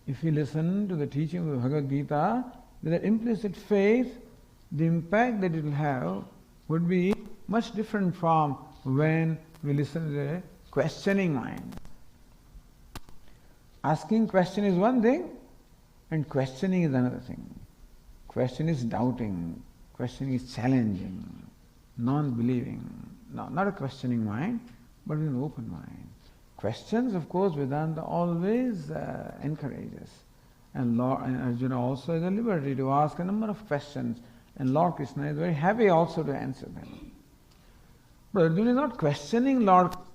Speaker 1: if we listen to the teaching of the Bhagavad Gita, with that implicit faith, the impact that it will have would be much different from when we listen to a questioning mind. Asking question is one thing, and questioning is another thing. Question is doubting, question is challenging, non-believing. No, not a questioning mind, but with an open mind. Questions, of course, Vedanta always encourages. And Arjuna also has the liberty to ask a number of questions, and Lord Krishna is very happy also to answer them. But Arjuna is not questioning Lord Krishna.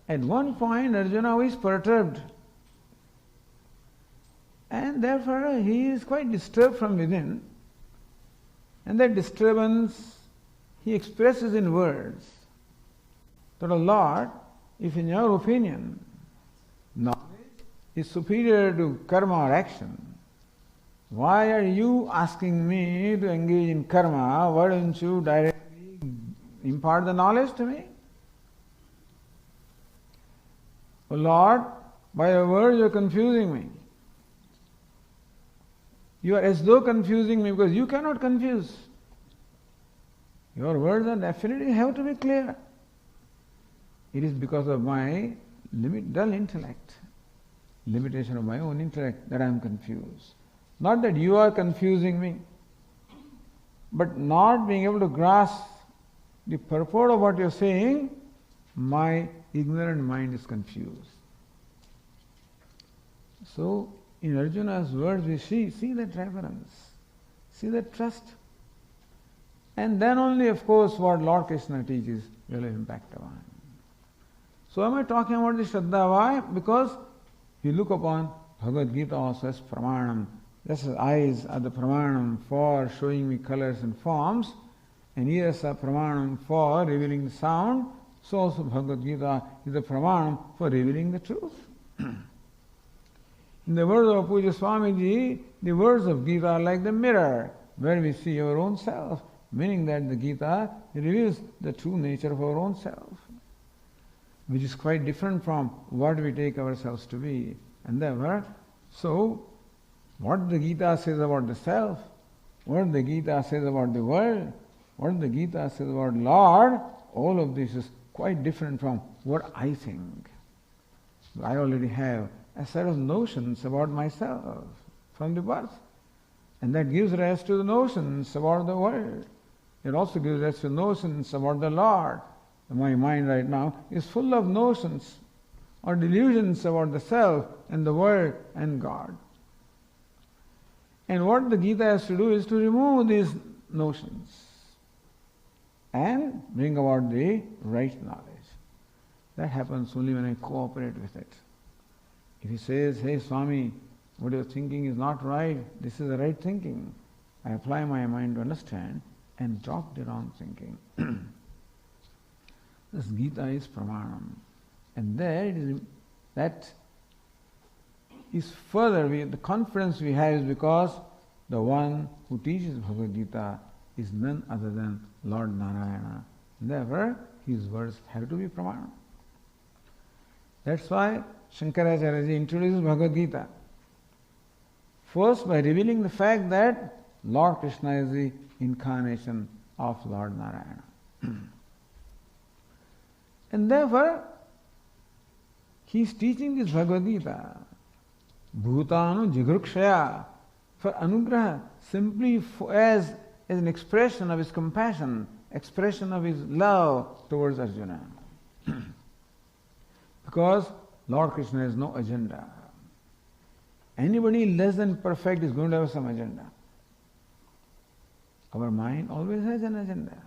Speaker 1: At one point, Arjuna is perturbed, and therefore he is quite disturbed from within, and that disturbance he expresses in words. That, O Lord, if in your opinion knowledge is superior to karma or action, why are you asking me to engage in karma? Why don't you directly impart the knowledge to me? O Lord, by your words you are confusing me. You are as though confusing me because you cannot confuse. Your words are definitely have to be clear. It is because of my dull intellect, limitation of my own intellect, that I am confused. Not that you are confusing me, but not being able to grasp the purport of what you are saying, my ignorant mind is confused. So, in Arjuna's words we see that reverence, see that trust. And then only, of course, what Lord Krishna teaches will impact upon. So am I talking about the Shraddha? Why? Because you look upon Bhagavad Gita also as Pramanam. Just as eyes are the Pramanam for showing me colors and forms, and ears are Pramanam for revealing the sound, so also Bhagavad Gita is the Pramanam for revealing the truth. In the words of Puja Swamiji, the words of Gita are like the mirror where we see our own self, meaning that the Gita reveals the true nature of our own self, which is quite different from what we take ourselves to be. And therefore, so what the Gita says about the self, what the Gita says about the world, what the Gita says about Lord, all of this is quite different from what I think. I already have a set of notions about myself from the birth, and that gives rise to the notions about the world. It also gives rise to notions about the Lord. My mind right now is full of notions or delusions about the self and the world and God. And what the Gita has to do is to remove these notions and bring about the right knowledge. That happens only when I cooperate with it. If he says, hey Swami, what you're thinking is not right, this is the right thinking, I apply my mind to understand and drop the wrong thinking. This Gita is Pramanam. And there that is further, the confidence we have is because the one who teaches Bhagavad Gita is none other than Lord Narayana. Therefore, his words have to be Pramanam. That's why Shankaracharya ji introduces Bhagavad Gita. First, by revealing the fact that Lord Krishna is the incarnation of Lord Narayana. And therefore, he is teaching this Bhagavad Gita. Bhutanu jigrukshaya, for anugraha, simply as an expression of his compassion, expression of his love towards Arjuna. Because Lord Krishna has no agenda. Anybody less than perfect is going to have some agenda. Our mind always has an agenda.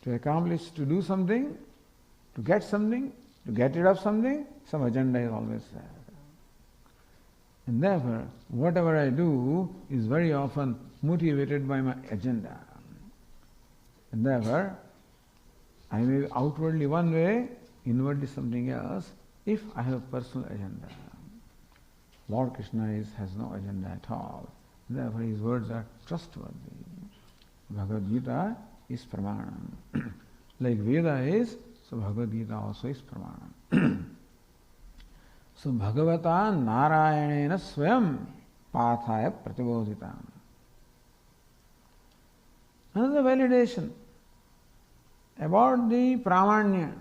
Speaker 1: To accomplish, to do something, to get rid of something, some agenda is always there. And therefore, whatever I do is very often motivated by my agenda. And therefore, I may be outwardly one way, inwardly something else, if I have personal agenda. Lord Krishna has no agenda at all. Therefore, his words are trustworthy. Bhagavad Gita is pramanam. Like Veda is, so Bhagavad Gita also is pramanam. So Bhagavata Narayanena Swayam Pathaya Pratibodhitam. Another validation about the pramanya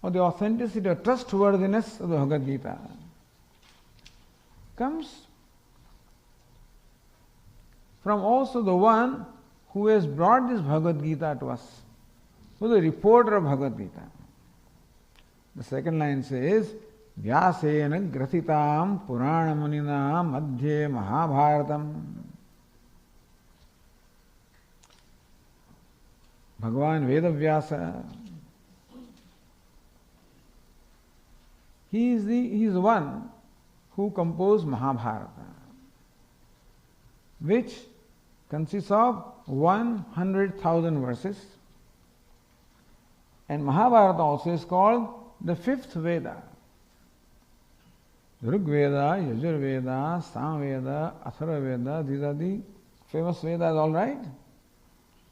Speaker 1: or the authenticity or trustworthiness of the Bhagavad Gita comes from also the one who has brought this Bhagavad Gita to us, who is the reporter of Bhagavad Gita. The second line says, Vyasena gratitam purana munina madhye mahabharatam. Bhagavan Vedavyasa, he is the one who composed Mahabharata, which consists of 100,000 verses. And Mahabharata also is called the fifth Veda. Rig Veda, Yajur Veda, Samveda, Athara Veda, these are the famous Vedas, all right?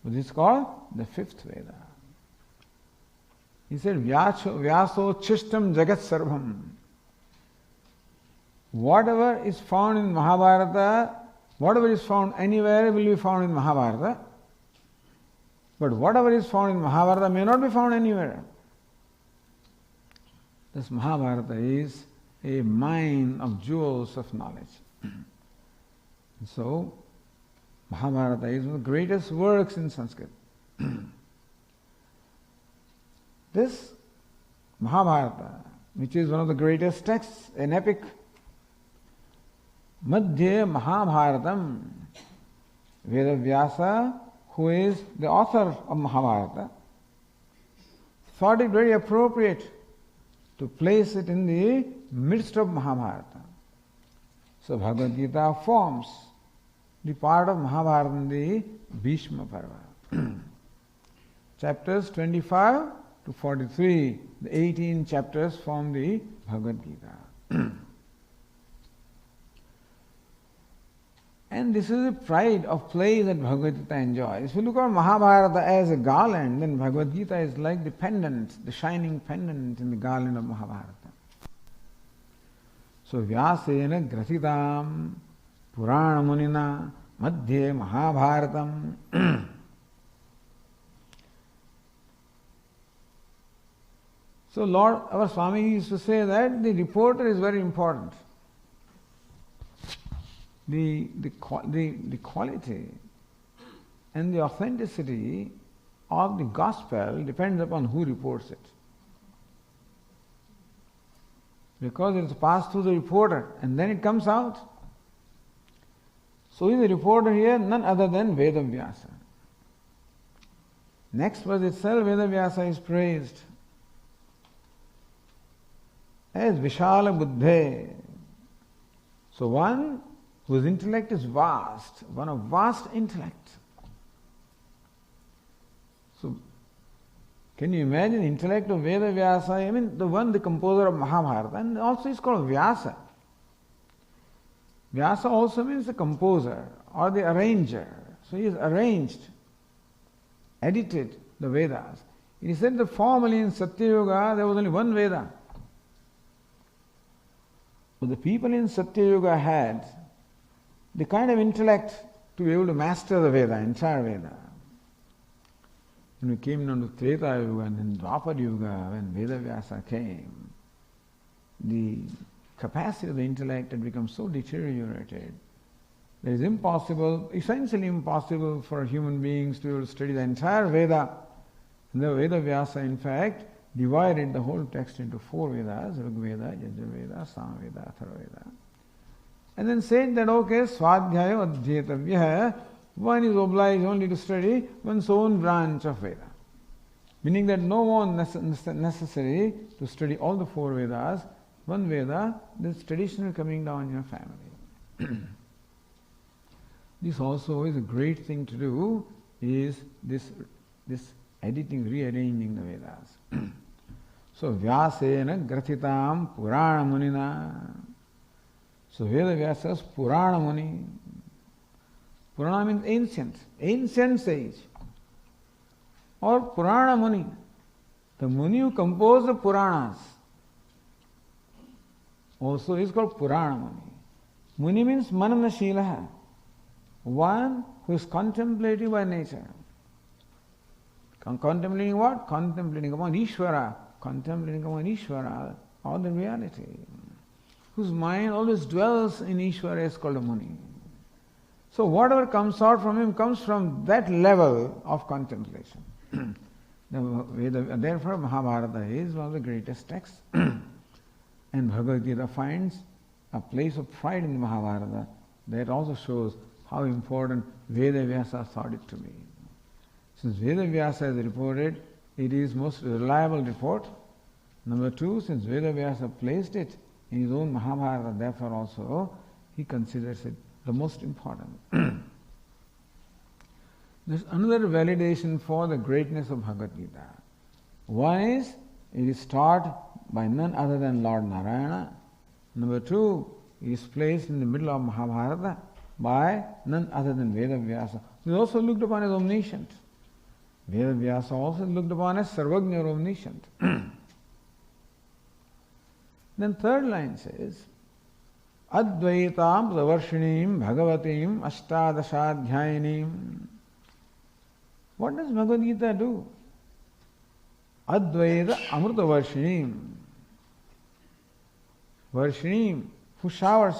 Speaker 1: But this is called the fifth Veda. He said, Vyaso Chishtam Jagat Sarvam. Whatever is found in Mahabharata, whatever is found anywhere will be found in Mahabharata. But whatever is found in Mahabharata may not be found anywhere. This Mahabharata is a mine of jewels of knowledge. So, Mahabharata is one of the greatest works in Sanskrit. This Mahabharata, which is one of the greatest texts, an epic, Madhye Mahabharatam, Vedavyasa, who is the author of Mahabharata, thought it very appropriate to place it in the midst of Mahabharata. So Bhagavad Gita forms the part of Mahabharata in the Bhishma Parva. Chapters 25 to 43, the 18 chapters form the Bhagavad Gita. And this is the pride of play that Bhagavad Gita enjoys. If you look at Mahabharata as a garland, then Bhagavad Gita is like the pendant, the shining pendant in the garland of Mahabharata. So Vyasena gratitam purana munina madhye mahabharatam. So Lord, our Swami used to say that the reporter is very important. The quality and the authenticity of the gospel depends upon who reports it. Because it is passed through the reporter and then it comes out. So is the reporter here none other than Vedavyasa. Next verse itself, Vedavyasa is praised as Vishala Buddhe. So one whose intellect is vast, one of vast intellect. So, can you imagine intellect of Vedavyasa? I mean, the composer of Mahabharata, and also is called Vyasa. Vyasa also means the composer or the arranger. So he has arranged, edited the Vedas It is said that formerly in Satya Yuga there was only one Veda. But the people in Satya Yuga had the kind of intellect to be able to master the Veda, entire Veda. When we came down to Treta Yuga and then Dwapar Yuga, when Veda Vyasa came, the capacity of the intellect had become so deteriorated that it is impossible, essentially impossible for human beings to be able to study the entire Veda. And the Veda Vyasa, in fact, divided the whole text into 4 Vedas, Rig Veda, Yajurveda, Samveda, Atharvaveda. And then said that, okay, Swadhyaya Adhyetavya, one is obliged only to study one's own branch of Veda. Meaning that no more necessary to study all the 4 Vedas, one Veda that's traditionally coming down in your family. This also is a great thing to do, is this editing, rearranging the Vedas. So Vyasena Grathitam Purana Munina. So Veda Vyasa's Purana Muni. Purana means ancient, ancient sage. Or Purana Muni, the Muni who composed the Puranas, also is called Purana Muni. Muni means Mananashila, one who is contemplative by nature. Contemplating what? Contemplating upon Ishvara, or the reality. Whose mind always dwells in Ishvara is called a Muni. So whatever comes out from him comes from that level of contemplation. Therefore Mahabharata is one of the greatest texts. And Bhagavad Gita finds a place of pride in the Mahabharata. That also shows how important Veda Vyasa thought it to be. Since Veda Vyasa is reported, it is most reliable report. Number 2, since Veda Vyasa placed it in his own Mahabharata, therefore also he considers it the most important. There's another validation for the greatness of Bhagavad Gita. One is, it is taught by none other than Lord Narayana. Number 2, it is placed in the middle of Mahabharata by none other than Veda Vyasa, who is also looked upon as omniscient. Veda Vyasa also looked upon as Sarvagnya or omniscient. Then third line says, Advaitam Pravarshinim Bhagavatim Ashtadashadhyayinim. What does Bhagavad Gita do? Advaita Amrita Varshinim. Varshinim, who showers.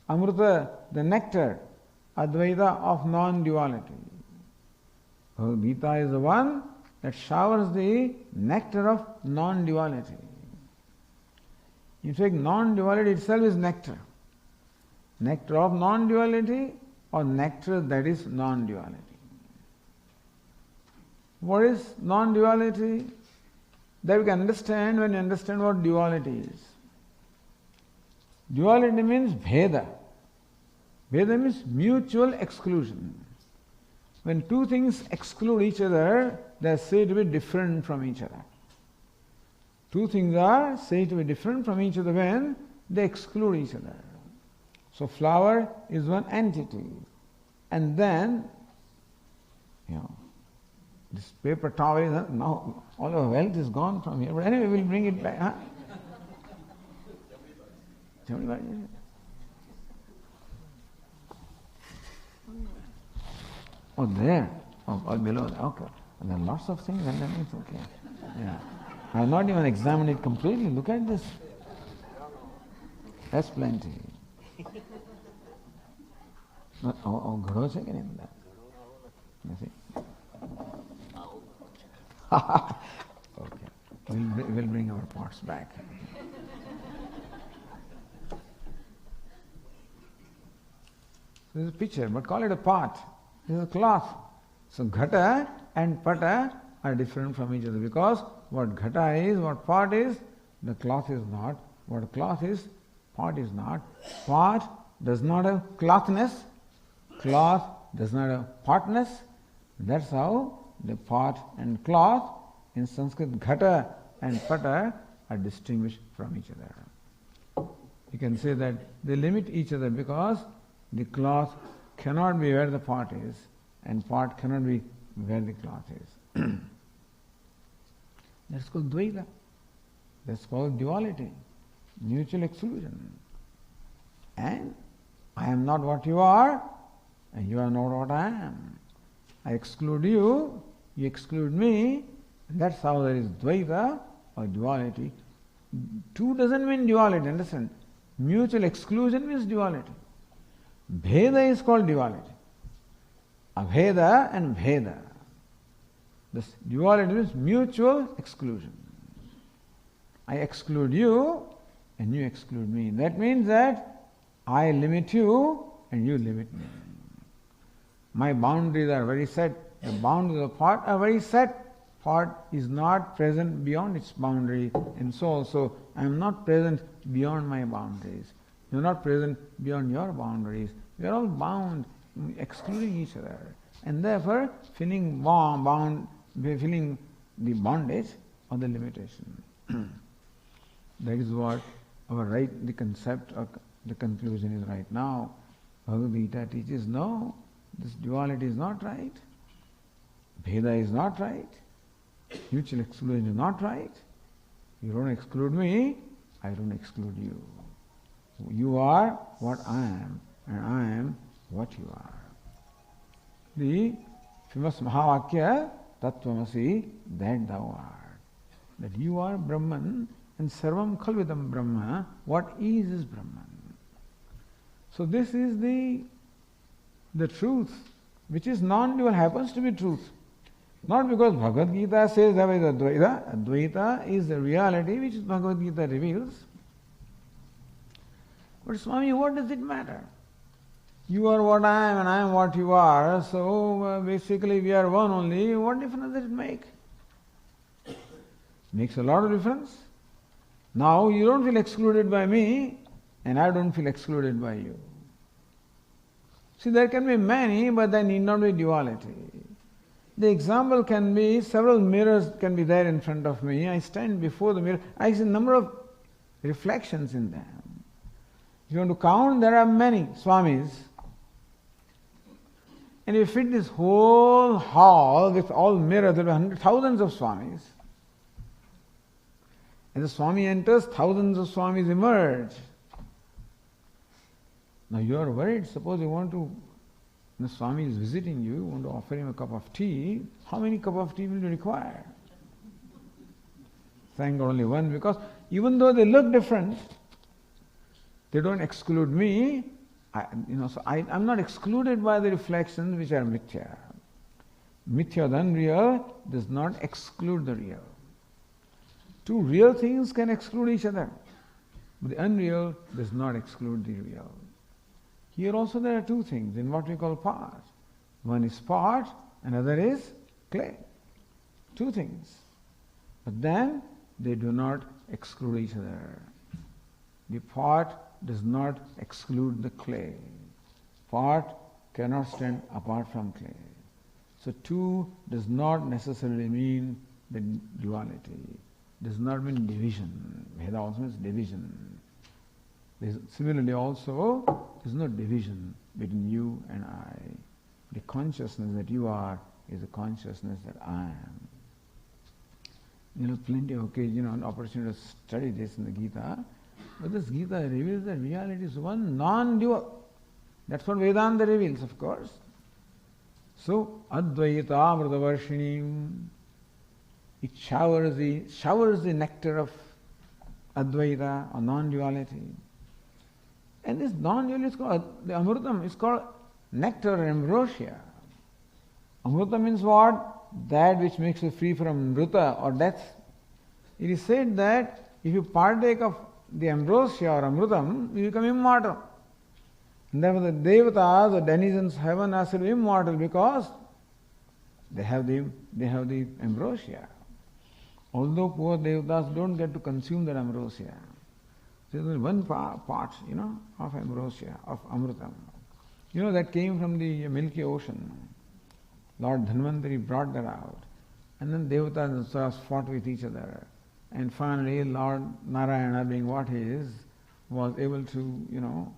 Speaker 1: Amrita, the nectar. Advaita of non-duality. Bhagavad Gita is the one that showers the nectar of non-duality. In fact, non-duality itself is nectar. Nectar of non-duality or nectar that is non-duality. What is non-duality? That we can understand when you understand what duality is. Duality means bheda. Bheda means mutual exclusion. When two things exclude each other, they are said to be different from each other. Two things are said to be different from each other when they exclude each other. So flower is one entity. And then, this paper towel is, now all our wealth is gone from here. But anyway, we'll bring it back. Huh? Oh, there. Oh, below. Okay. And there are lots of things underneath. Okay. Yeah. I have not even examined it completely. Look at this. That's plenty. Ghado છે કે નહીં બધા? નથી? Okay. We'll bring our pots back. This is a picture, but call it a pot. This is a cloth. So ghata and pata are different from each other because what ghata is, what pot is, the cloth is not. What cloth is, pot is not. Pot does not have clothness. Cloth does not have potness. That's how the pot and cloth in Sanskrit, ghata and pata are distinguished from each other. You can say that they limit each other because the cloth cannot be where the pot is and pot cannot be where the cloth is. That's called Dvaita. That's called duality, mutual exclusion. And I am not what you are, and you are not what I am. I exclude you, you exclude me, and that's how there is Dvaita or duality. Two doesn't mean duality, understand? Mutual exclusion means duality. Bheda is called duality. Abheda and Bheda. This duality means mutual exclusion. I exclude you and you exclude me. That means that I limit you and you limit me. My boundaries are very set. The boundaries of part are very set. Part is not present beyond its boundary, and so also I am not present beyond my boundaries. You are not present beyond your boundaries. We are all bound, excluding each other, and therefore feeling feeling the bondage or the limitation. That is what the concept or the conclusion is right now. Bhagavad Gita teaches, no, this duality is not right. Bheda is not right. Mutual exclusion is not right. You don't exclude me, I don't exclude you. You are what I am, and I am what you are. The famous Mahavakya, Tattvamasi, that thou art. That you are Brahman, and Sarvam Khalvidam Brahma, what is Brahman. So this is the truth, which is non-dual, happens to be truth. Not because Bhagavad Gita says there is Advaita. Advaita is the reality which Bhagavad Gita reveals. But Swami, what does it matter? You are what I am and I am what you are, so basically we are one only. What difference does it make? Makes a lot of difference. Now you don't feel excluded by me and I don't feel excluded by you. See, there can be many, but there need not be duality. The example can be, several mirrors can be there in front of me. I stand before the mirror. I see a number of reflections in them. If you want to count, there are many Swamis. And if you fit this whole hall with all mirrors, there will be thousands of Swamis. As the Swami enters, thousands of Swamis emerge. Now you are worried, suppose you want to, the Swami is visiting you, want to offer him a cup of tea, how many cup of tea will you require? Thank God only one, because even though they look different, they don't exclude me. I'm not excluded by the reflections which are mithya. Mithya, the unreal, does not exclude the real. Two real things can exclude each other, but the unreal does not exclude the real. Here also there are two things in what we call part. One is pot, another is clay. Two things. But then they do not exclude each other. The pot does not exclude the clay. Pot cannot stand apart from clay. So two does not necessarily mean the duality. Does not mean division. Veda also means division. Similarly also, there is no division between you and I. The consciousness that you are is the consciousness that I am. Plenty of occasion and opportunity to study this in the Gita. But this Gita reveals that reality is one, non-dual. That's what Vedanta reveals, of course. So, Advaita Amritavarshini, it showers the nectar of Advaita or non-duality. And this non-duality is called, the Amritam is called nectar and ambrosia. Amrita means what? That which makes you free from Mruta or death. It is said that if you partake of the ambrosia or Amritam, you become immortal. And therefore the Devatas or denizens of heaven are still immortal because they have the ambrosia. Although poor Devatas don't get to consume that ambrosia. So there is one part, of ambrosia, of Amritam. That came from the Milky Ocean. Lord Dhanvantari brought that out. And then Devatas and Asuras fought with each other. And finally Lord Narayana, being what he is, was able to,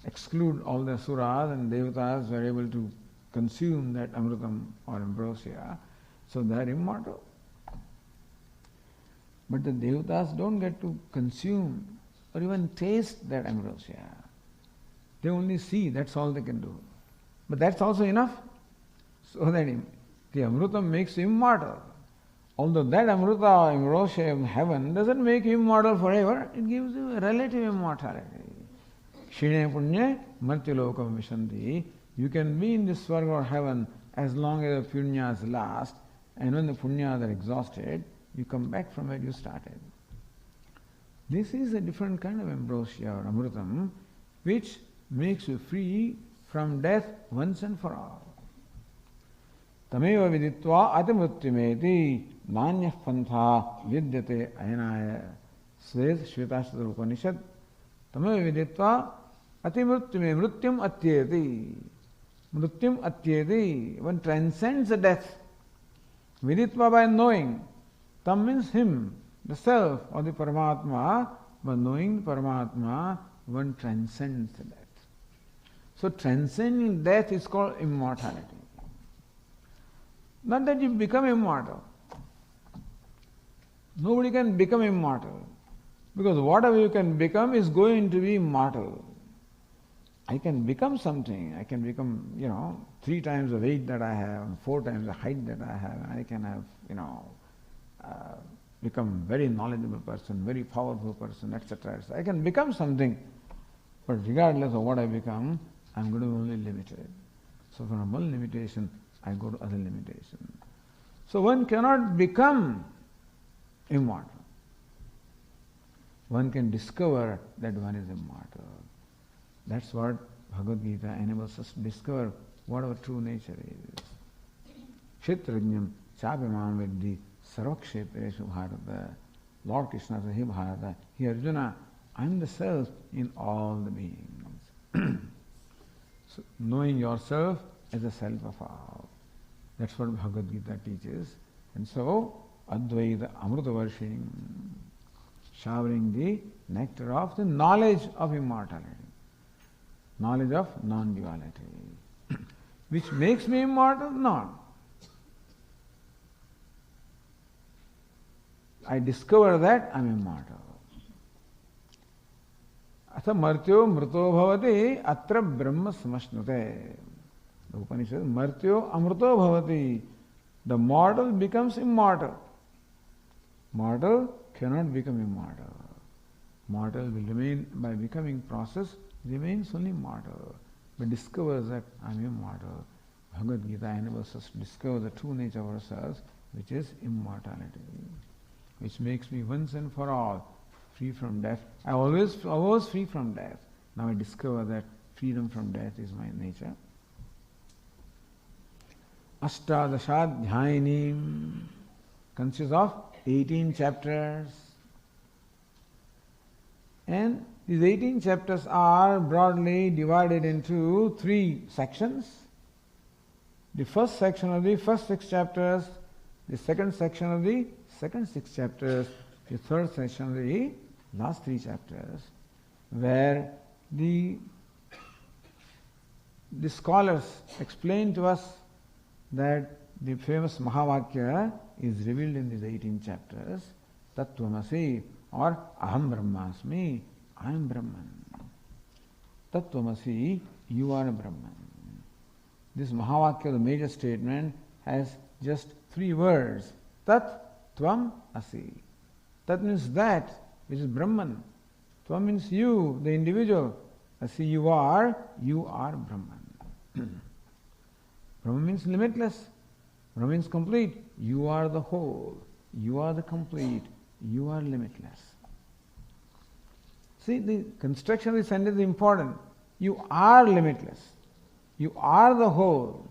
Speaker 1: exclude all the Asuras, and Devatas were able to consume that Amritam or ambrosia. So they are immortal. But the devatas don't get to consume or even taste that ambrosia. They only see, that's all they can do. But that's also enough. So that the amrutam makes you immortal. Although that amruta, ambrosia of heaven, doesn't make you immortal forever, it gives you a relative immortality. Shine punya martyalokam vishanti. You can be in this swarga or heaven as long as the punyas last, and when the punyas are exhausted, you come back from where you started. This is a different kind of ambrosia or amrutam, which makes you free from death once and for all. Tameva viditva atimrutyameti nanyah pantha vidyate ayanaya, says Shvetashtra Upanishad. Tameva viditva atimrutyame mrutyam atyeti. Mrutyam atyeti. One transcends the death. Viditva by knowing. Tam means him, the self or the Paramatma. By knowing Paramatma, one transcends the death. So transcending death is called immortality. Not that you become immortal. Nobody can become immortal. Because whatever you can become is going to be immortal. I can become something. I can become, 3 times the weight that I have, 4 times the height that I have. I can have, become very knowledgeable person, very powerful person, etc. I can become something. But regardless of what I become, I'm going to be only limited. So from one limitation, I go to other limitation. So one cannot become immortal. One can discover that one is immortal. That's what Bhagavad Gita enables us to discover what our true nature is. Kshetrajñam chapimam vidhi sarvakshetreshu bharata. Lord Krishna says, He Bharata, He Arjuna, I'm the self in all the beings. So knowing yourself as a self of all. That's what Bhagavad Gita teaches. And so, Advaita Amruta Varshing, showering the nectar of the knowledge of immortality, knowledge of non-duality. Which makes me immortal? No. I discover that I'm immortal. Atha martyo mruto bhavati atra brahma samashnute. The Upanishad, martyo amruto bhavati. The mortal becomes immortal. Mortal cannot become immortal. Mortal will remain, by becoming process, remains only mortal. But discovers that I am immortal. Bhagavad Gita enables us to discover the true nature of ourselves, which is immortality, which makes me once and for all free from death. I was free from death. Now I discover that freedom from death is my nature. Ashtadashadhyayinim consists of 18 chapters. And these 18 chapters are broadly divided into 3 sections. The first section of the first 6 chapters, the second section of the second 6 chapters, the third section of the last 3 chapters, where the scholars explain to us that the famous Mahavakya is revealed in these 18 chapters. Tattvamasi, or Aham Brahmasmi, I am Brahman. Tattvamasi, you are a Brahman. This Mahavakya, the major statement, has just 3 words. Tat, Tvam, Asi. Tat means that which is Brahman. Tvam means you, the individual. Asi, you are Brahman. Brahman means limitless. Brahman means complete. You are the whole. You are the complete. You are limitless. See, the construction of the sentence is important. You are limitless. You are the whole.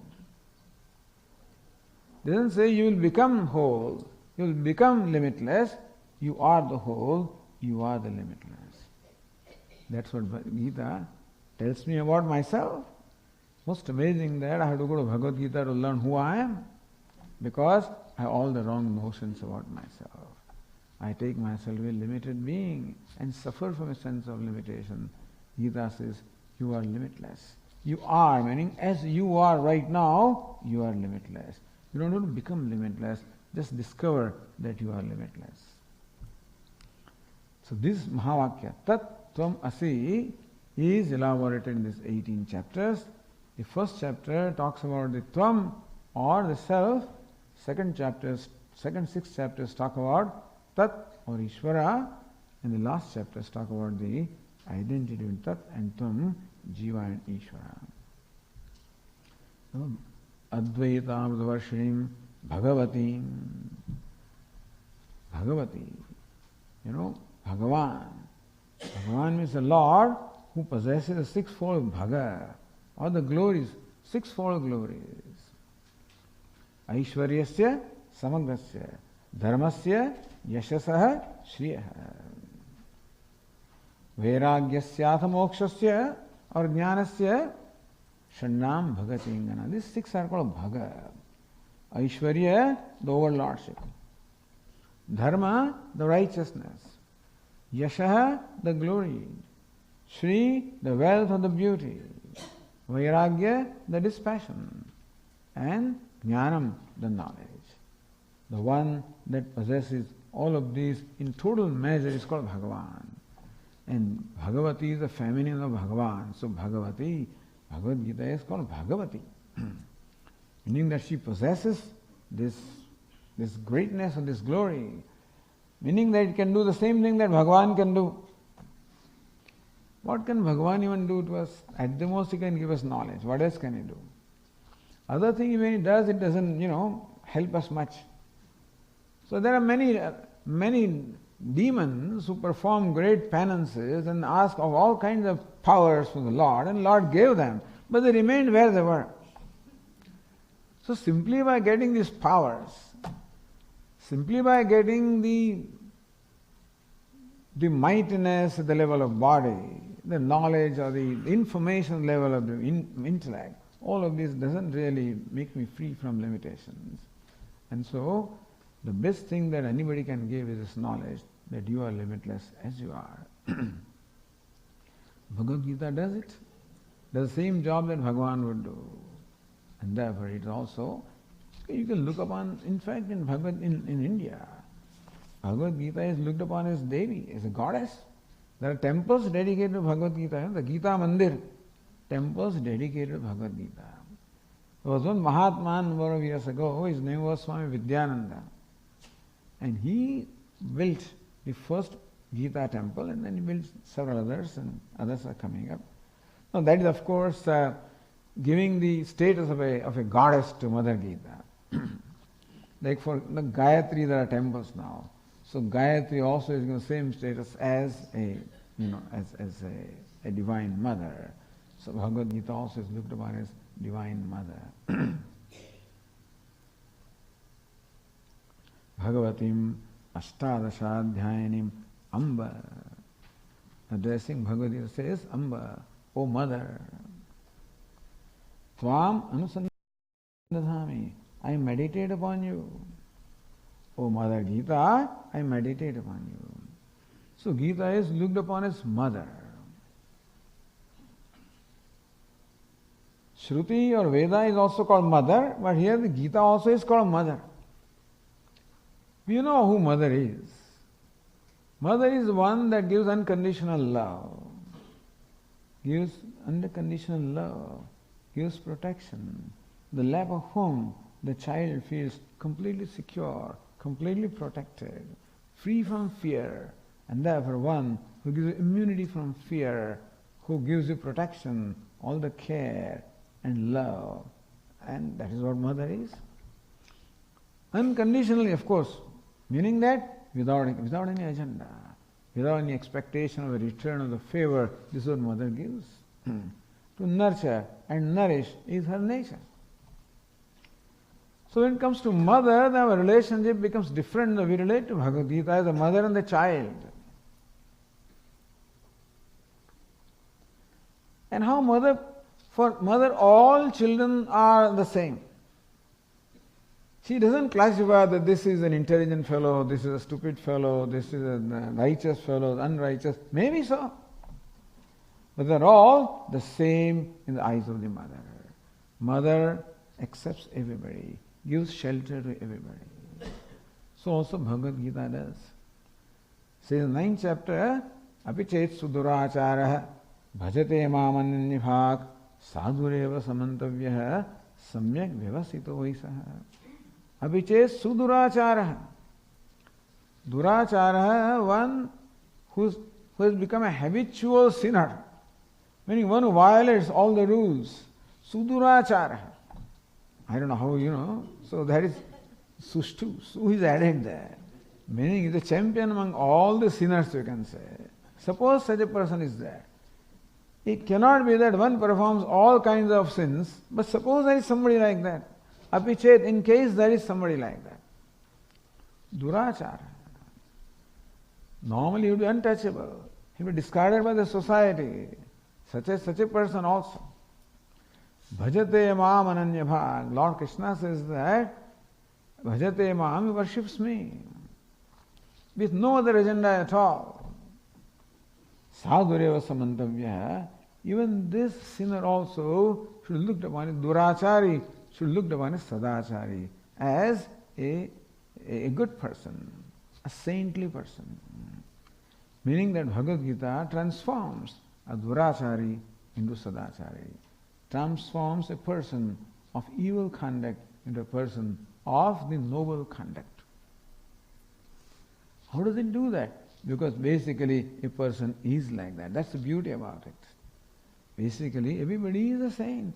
Speaker 1: It doesn't say you will become whole. You will become limitless. You are the whole. You are the limitless. That's what Gita tells me about myself. Most amazing that I have to go to Bhagavad Gita to learn who I am, because I have all the wrong notions about myself. I take myself to be a limited being and suffer from a sense of limitation. Gita says, you are limitless. You are, meaning as you are right now, you are limitless. You don't want to become limitless, just discover that you are limitless. So this Mahavakya, Tat Tvam Asi, is elaborated in these 18 chapters. The first chapter talks about the Tvam or the self. Second 6 chapters talk about Tat or Ishvara, and the last chapters talk about the identity between Tat and Tvam, Jiva and Ishvara. Advaita Varshinim Bhagavati. Bhagavati. Bhagavan. Bhagavan means the Lord who possesses the sixfold Bhaga, or the glories, sixfold glories. Aishwaryasya Samagrasya Dharmasya Yashasah Shriyah Vairagyasya Mokshasya or Jnanasya Shannam Bhagatingana. These 6 are called Bhaga. Aishwarya, the overlordship. Dharma, the righteousness. Yashaha, the glory. Shri, the wealth or the beauty. Vairagya, the dispassion. And Jnanam, the knowledge. The one that possesses all of these in total measure is called Bhagavan. And Bhagavati is the feminine of Bhagavan. So Bhagavati, Bhagavad Gita is called Bhagavati. Meaning that she possesses this greatness and this glory. Meaning that it can do the same thing that Bhagavan can do. What can Bhagavan even do to us? At the most he can give us knowledge. What else can he do? Other thing when he does, it doesn't, help us much. So there are many demons who perform great penances and ask of all kinds of powers from the Lord, and Lord gave them, but they remained where they were. So simply by getting these powers, simply by getting the mightiness at the level of body, the knowledge or the information level of the intellect, all of this doesn't really make me free from limitations. And so, the best thing that anybody can give is this knowledge that you are limitless as you are. Bhagavad Gita does it. Does the same job that Bhagavan would do. And therefore it also, you can look upon, in fact in India, Bhagavad Gita is looked upon as Devi, as a goddess. There are temples dedicated to Bhagavad Gita, the Gita Mandir, temples dedicated to Bhagavad Gita. There was one Mahatma a number of years ago, his name was Swami Vidyananda. And he built the first Gita temple, and then he built several others, and others are coming up. Now that is of course giving the status of a goddess to Mother Gita. Like for the Gayatri there are temples now. So Gayatri also is given the same status as a divine mother. So Bhagavad Gita also is looked upon as divine mother. Bhagavatim Ashtadashadhyayanim Amba. Addressing Bhagavad Gita says, Amba, O mother, Tvam Anusandadhami, I meditate upon you. O Mother Gita, I meditate upon you. So Gita is looked upon as mother. Shruti or Veda is also called mother, but here the Gita also is called mother. We know who mother is. Mother is one that gives unconditional love, gives unconditional love, gives protection, the lap of whom the child feels completely secure, completely protected, free from fear, and therefore one who gives you immunity from fear, who gives you protection, all the care and love, and that is what mother is. Unconditionally, of course, meaning that without any agenda, without any expectation of a return of the favor, this is what mother gives. To nurture and nourish is her nature. So when it comes to mother, then our relationship becomes different. We relate to Bhagavad Gita as a mother and the child. And how mother, for mother all children are the same. She doesn't classify that this is an intelligent fellow, this is a stupid fellow, this is a righteous fellow, unrighteous. Maybe so. But they're all the same in the eyes of the mother. Mother accepts everybody, gives shelter to everybody. So also Bhagavad Gita does. Says in the 9th chapter, Apichet suduracharah bhajate mamannyabhak sadhureva samantavyah samyak vyavasito vaisaha. Apichet suduracharah. Duracharah, one who has become a habitual sinner, meaning one who violates all the rules. Suduracharah. I don't know how you know. So that is Sushtu. Su is added there. Meaning he is a champion among all the sinners, you can say. Suppose such a person is there. It cannot be that one performs all kinds of sins, but suppose there is somebody like that. Apichet, in case there is somebody like that. Durachara. Normally he would be untouchable. He would be discarded by the society. Such a person also. Bhajate maam ananyabhag. Lord Krishna says that Bhajate maam, he worships me with no other agenda at all. Sadhureva samantavya. Even this sinner also should look upon it, durachari, should look upon it sadachari, as a good person, a saintly person. Meaning that Bhagavad Gita transforms a durachari into sadachari, transforms a person of evil conduct into a person of the noble conduct. How does it do that? Because basically a person is like that. That's the beauty about it. Basically everybody is a saint,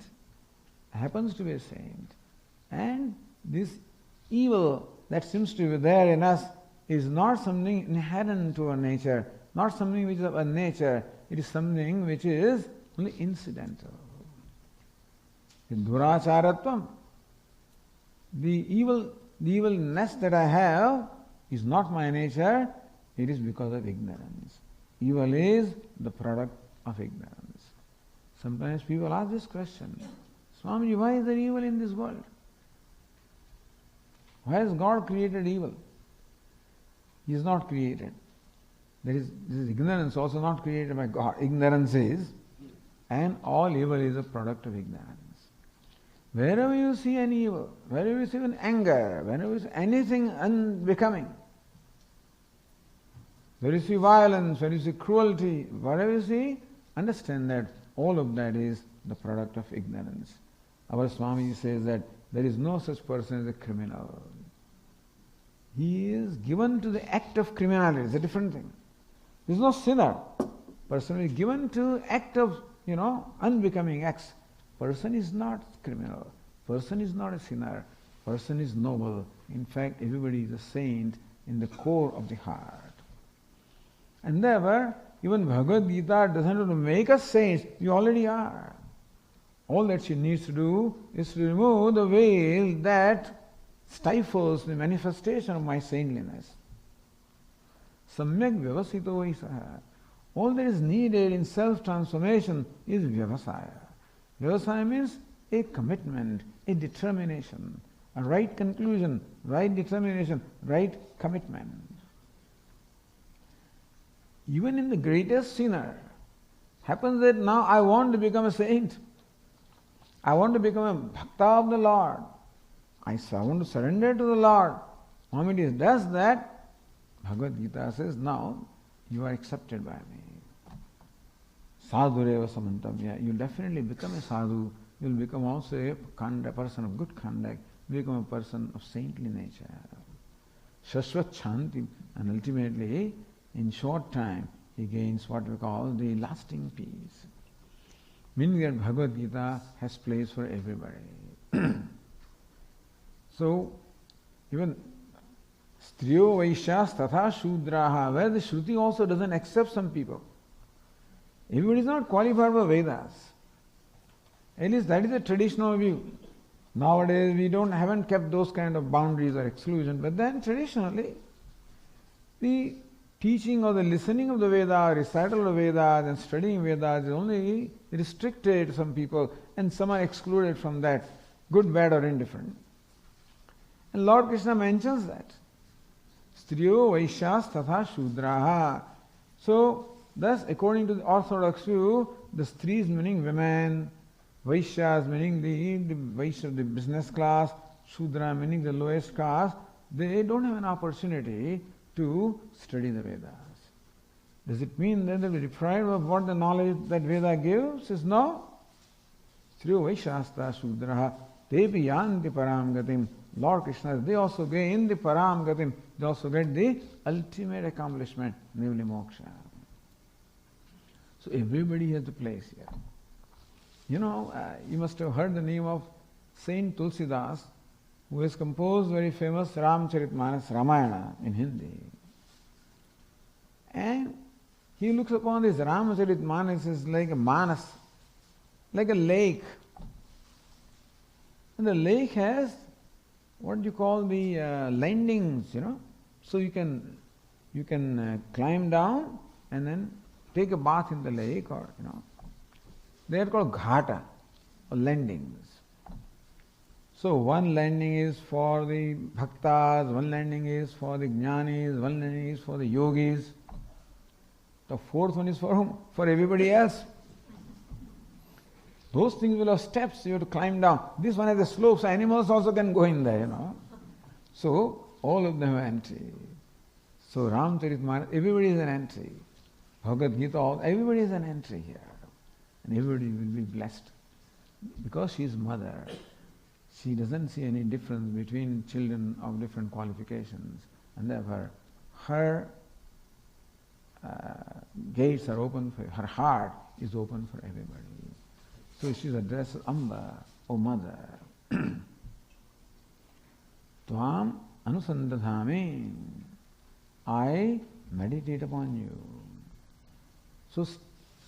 Speaker 1: happens to be a saint. And this evil that seems to be there in us is not something inherent to our nature, not something which is of our nature. It is something which is only incidental. The duracharatvam, the evilness that I have is not my nature, it is because of ignorance. Evil is the product of ignorance. Sometimes people ask this question, Swamiji, why is there evil in this world? Why has God created evil? He is not created. This is ignorance also not created by God. Ignorance is, and all evil is a product of ignorance. Wherever you see an evil, wherever you see an anger, wherever you see anything unbecoming, where you see violence, where you see cruelty, whatever you see, understand that all of that is the product of ignorance. Our Swami says that there is no such person as a criminal. He is given to the act of criminality. It's a different thing. There is no sinner. Person is given to act of, unbecoming acts. Person is not criminal. Person is not a sinner. Person is noble. In fact, everybody is a saint in the core of the heart. And therefore, even Bhagavad Gita doesn't have to make us saints. We already are. All that she needs to do is to remove the veil that stifles the manifestation of my saintliness. Samyak vyavasito vaisaha. All that is needed in self-transformation is vyavasaya. Vyavasaya means a commitment, a determination, a right conclusion, right determination, right commitment. Even in the greatest sinner, happens that now I want to become a saint. I want to become a bhakta of the Lord. I want to surrender to the Lord. The moment he does that, Bhagavad Gita says, now you are accepted by me. Sadhureva samantavya. You will definitely become a sadhu. You will become also a person of good conduct. You become a person of saintly nature. Shashvat Shanti. And ultimately, in short time, he gains what we call the lasting peace. Meaning that Bhagavad Gita has place for everybody. So, even Striyo Vaishyas Tatha Shudraha, where the Shruti also doesn't accept some people. Everybody is not qualified for Vedas. At least that is the traditional view. Nowadays we haven't kept those kind of boundaries or exclusion, but then traditionally the teaching or the listening of the Vedas, recital of Vedas and studying Vedas is only restricted to some people, and some are excluded from that, good, bad or indifferent. And Lord Krishna mentions that. Striyo Vaishyas Tatha Shudraha. So, thus, according to the orthodox view, the Stris meaning women, Vaishyas meaning the Vaishya, the business class, Shudra meaning the lowest caste, they don't have an opportunity to study the Vedas. Does it mean that they'll be deprived of what the knowledge that Veda gives? Is no. Sriyo Vaishasta Sudraha Tepi Yanti Param Gatim. Lord Krishna, they also gain the Param Gatim. They also get the ultimate accomplishment, namely moksha. So everybody has a place here. You know, you must have heard the name of Saint Tulsidas, who has composed very famous Ramcharitmanas Ramayana in Hindi. And he looks upon this Ramcharitmanas as like a manas, like a lake. And the lake has what do you call the landings, you know. So you can climb down and then take a bath in the lake, or you know. They are called ghata, or landings. So one landing is for the bhaktas, one landing is for the jnanis, one landing is for the yogis. The fourth one is for whom? For everybody else. Those things will have steps, you have to climb down. This one has the slopes, animals also can go in there, you know. So all of them have entry. So Ramcharitmanas, everybody is an entry. Bhagavad Gita, everybody is an entry here. And everybody will be blessed. Because she is mother, she doesn't see any difference between children of different qualifications. And therefore, her gates are open for her heart is open for everybody. So she is addressed as Amba, O mother. Tvam anusandadhami, I meditate upon you. So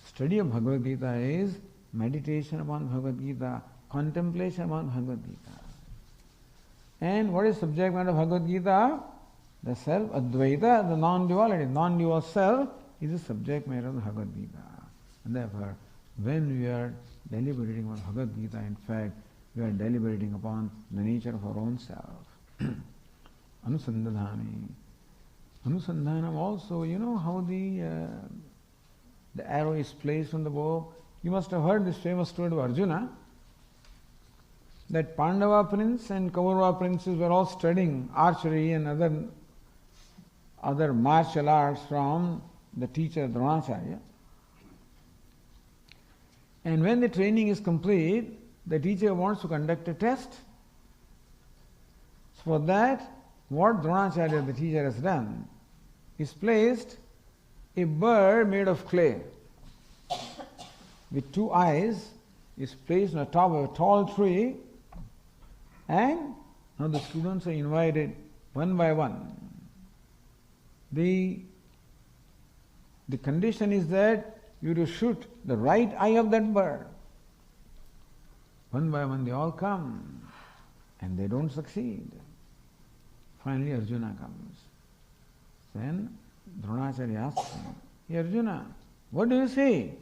Speaker 1: study of Bhagavad Gita is meditation upon Bhagavad Gita, contemplation upon Bhagavad Gita. And what is subject matter of Bhagavad Gita? The self, Advaita, the non-duality. Non-dual self is the subject matter of the Bhagavad Gita. And therefore, when we are deliberating on Bhagavad Gita, in fact, we are deliberating upon the nature of our own self. Anusandadhami. Anusandhanam also, you know how the arrow is placed on the bow? You must have heard this famous story of Arjuna, that Pandava prince and Kaurava princes were all studying archery and other martial arts from the teacher Dronacharya. And when the training is complete, the teacher wants to conduct a test. So for that, what Dronacharya, the teacher, has done is placed a bird made of clay with two eyes, is placed on the top of a tall tree, and now the students are invited one by one. The condition is that you have to shoot the right eye of that bird. One by one they all come and they don't succeed. Finally Arjuna comes. Then Dronacharya asks him, "Hey Arjuna, what do you see?"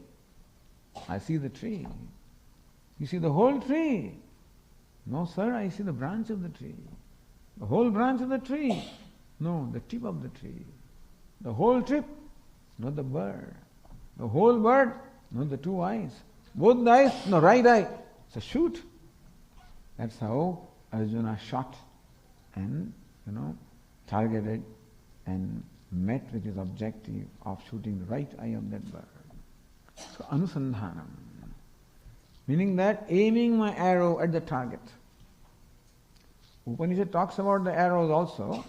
Speaker 1: "I see the tree." "You see the whole tree?" "No sir, I see the branch of the tree." "The whole branch of the tree?" "No, the tip of the tree." "The whole tip?" "Not the bird." "The whole bird?" "Not the two eyes." "Both the eyes?" "No, right eye." So shoot. That's how Arjuna shot and, targeted and met with his objective of shooting the right eye of that bird. So anusandhanam, meaning that aiming my arrow at the target. Upanishad talks about the arrows also,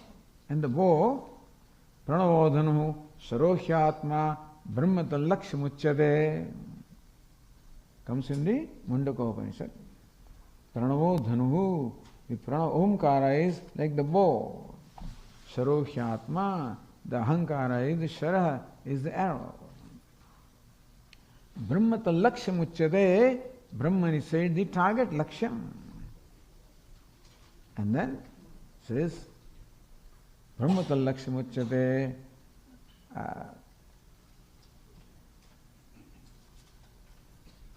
Speaker 1: and the bow, pranavodhanu sarohyatma brahmatal lakshamuchyate, comes in the Mundaka Upanishad. Pranavodhanu, the prana omkara is like the bow. Sarohyatma, the ahankara is the shara, is the arrow. Brahmatal lakshamuchyate, Brahman is said the target laksham. And then says Brahmatal lakshamuchyate,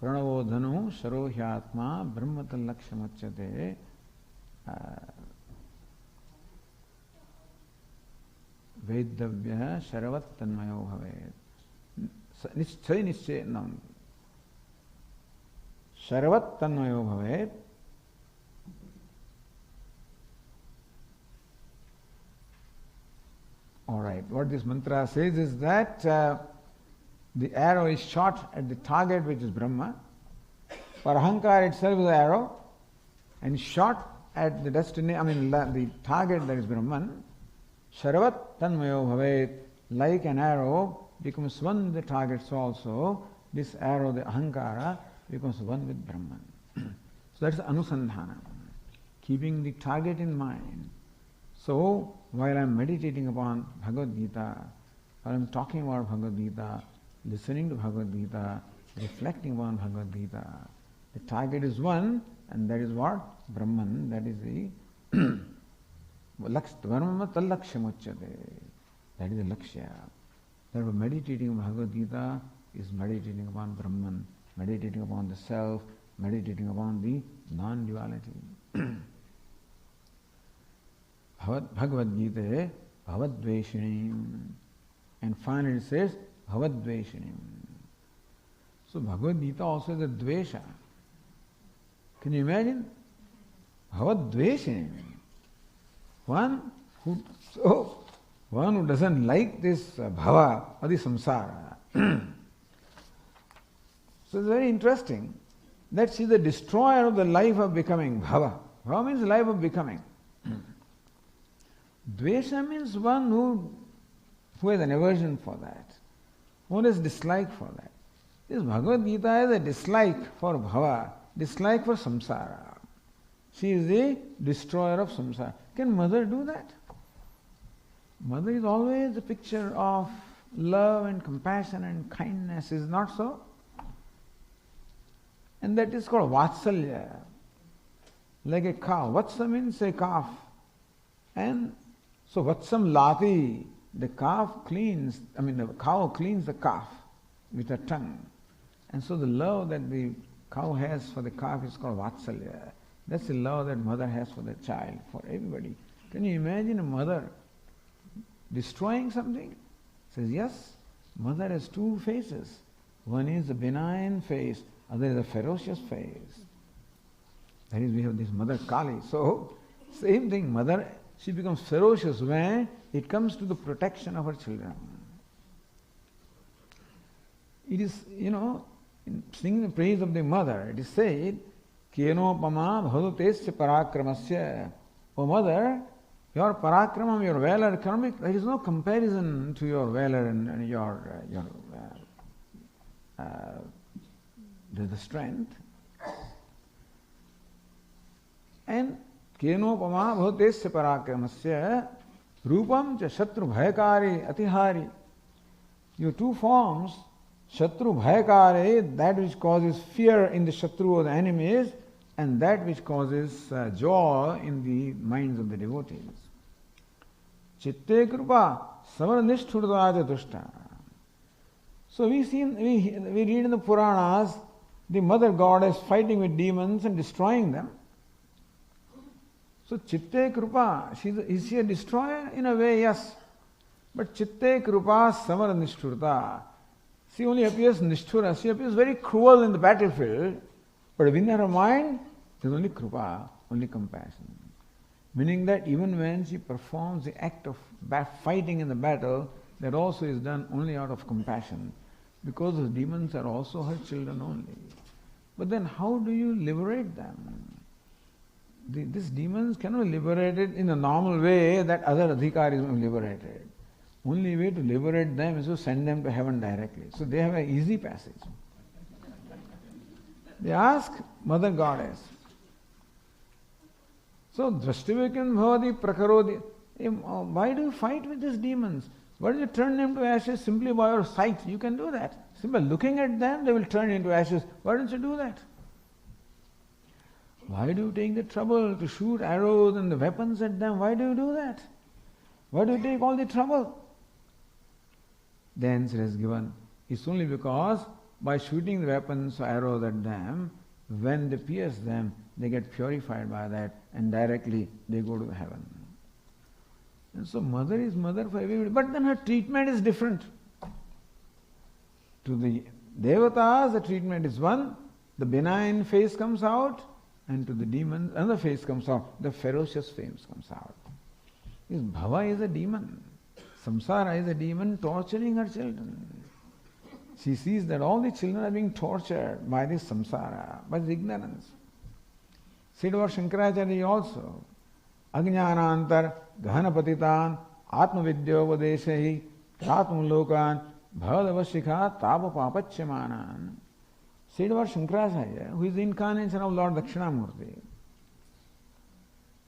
Speaker 1: Pranavodhanu sarohyatma brahmatal lakshamuchyate, Vedavya sharavat tanmayo bhavet. Nischay nam. Sharavat tanmayo bhavet. Alright, what this mantra says is that the arrow is shot at the target, which is Brahma. For Ahankara itself is the arrow, and shot at the the target, that is Brahman. Sharavat tanmayo bhavet, like an arrow becomes one with the target, so also this arrow, the Ahankara, becomes one with Brahman. So that's Anusandhana, keeping the target in mind. So while I am meditating upon Bhagavad Gita, while I am talking about Bhagavad Gita, listening to Bhagavad Gita, reflecting upon Bhagavad Gita, the target is one, and that is what? Brahman, that is the Dharma Tallakshyamuchyate. That is the Lakshya. Therefore, meditating on Bhagavad Gita is meditating upon Brahman, meditating upon the self, meditating upon the non-duality. Bhagavad Gita, Bhavadveshinim. And finally it says, Bhavadveshinim. So Bhagavad Gita also is a Dvesha. Can you imagine? Bhavadveshinim. One who doesn't like this bhava or the samsara. So it's very interesting that she is the destroyer of the life of becoming. Bhava. Bhava means life of becoming. Dvesha means one who has an aversion for that, who has dislike for that. This Bhagavad Gita has a dislike for bhava, dislike for samsara. She is the destroyer of samsara. Can mother do that? Mother is always a picture of love and compassion and kindness, is not so? And that is called vatsalya. Like a cow. Vatsa means a calf. And so vatsam lati, the cow cleans the calf with her tongue. And so the love that the cow has for the calf is called vatsalya. That's the love that mother has for the child, for everybody. Can you imagine a mother destroying something? Says yes, mother has two faces. One is a benign face, other is a ferocious face. That is, we have this mother Kali. So, same thing, mother, she becomes ferocious when it comes to the protection of her children. It is, in singing the praise of the mother, it is said, Kenopama bhadutesya parakramasya. O mother, your parakramam, your valor, economic, there is no comparison to your valor and the strength. And Kenopama bhadutesya parakramasya rupam cha shatru bhayakari atihari. Your two forms, Shatru Bhayakare, that which causes fear in the Shatru or the enemies, and that which causes joy in the minds of the devotees. Chitte Krupa Savarnishthurdaja Dushta. So we read in the Puranas the mother goddess fighting with demons and destroying them. So Chitte Krupa, is she a destroyer? In a way, yes. But Chitte Krupa Savarnishthurta. She only appears Nishthura, she appears very cruel in the battlefield, but within her mind, there is only Krupa, only compassion. Meaning that even when she performs the act of fighting in the battle, that also is done only out of compassion, because the demons are also her children only. But then how do you liberate them? These demons cannot be liberated in a normal way that other adhikaris will be liberated. Only way to liberate them is to send them to heaven directly. So they have an easy passage. They ask Mother Goddess. So Drashtivikam bhavati prakarodi. Why do you fight with these demons? Why do you turn them to ashes simply by your sight? You can do that. Simply looking at them, they will turn into ashes. Why don't you do that? Why do you take the trouble to shoot arrows and the weapons at them? Why do you do that? Why do you take all the trouble? The answer is given. It's only because by shooting the weapons or arrows at them, when they pierce them, they get purified by that and directly they go to heaven. And so mother is mother for everybody. But then her treatment is different. To the devatas, the treatment is one, the benign face comes out, and to the demons, another face comes out, the ferocious face comes out. This bhava is a demon. Samsara is a demon torturing her children. she sees that all the children are being tortured by this samsara, by this ignorance. Said about Shankaracharya also, Ajnanantar Gahanapatitan Atmavidyovadeshahi Tatmalokan Bhadavashikha Tapa Papachamanan. Said about Shankaracharya, who is the incarnation of Lord Dakshinamurti.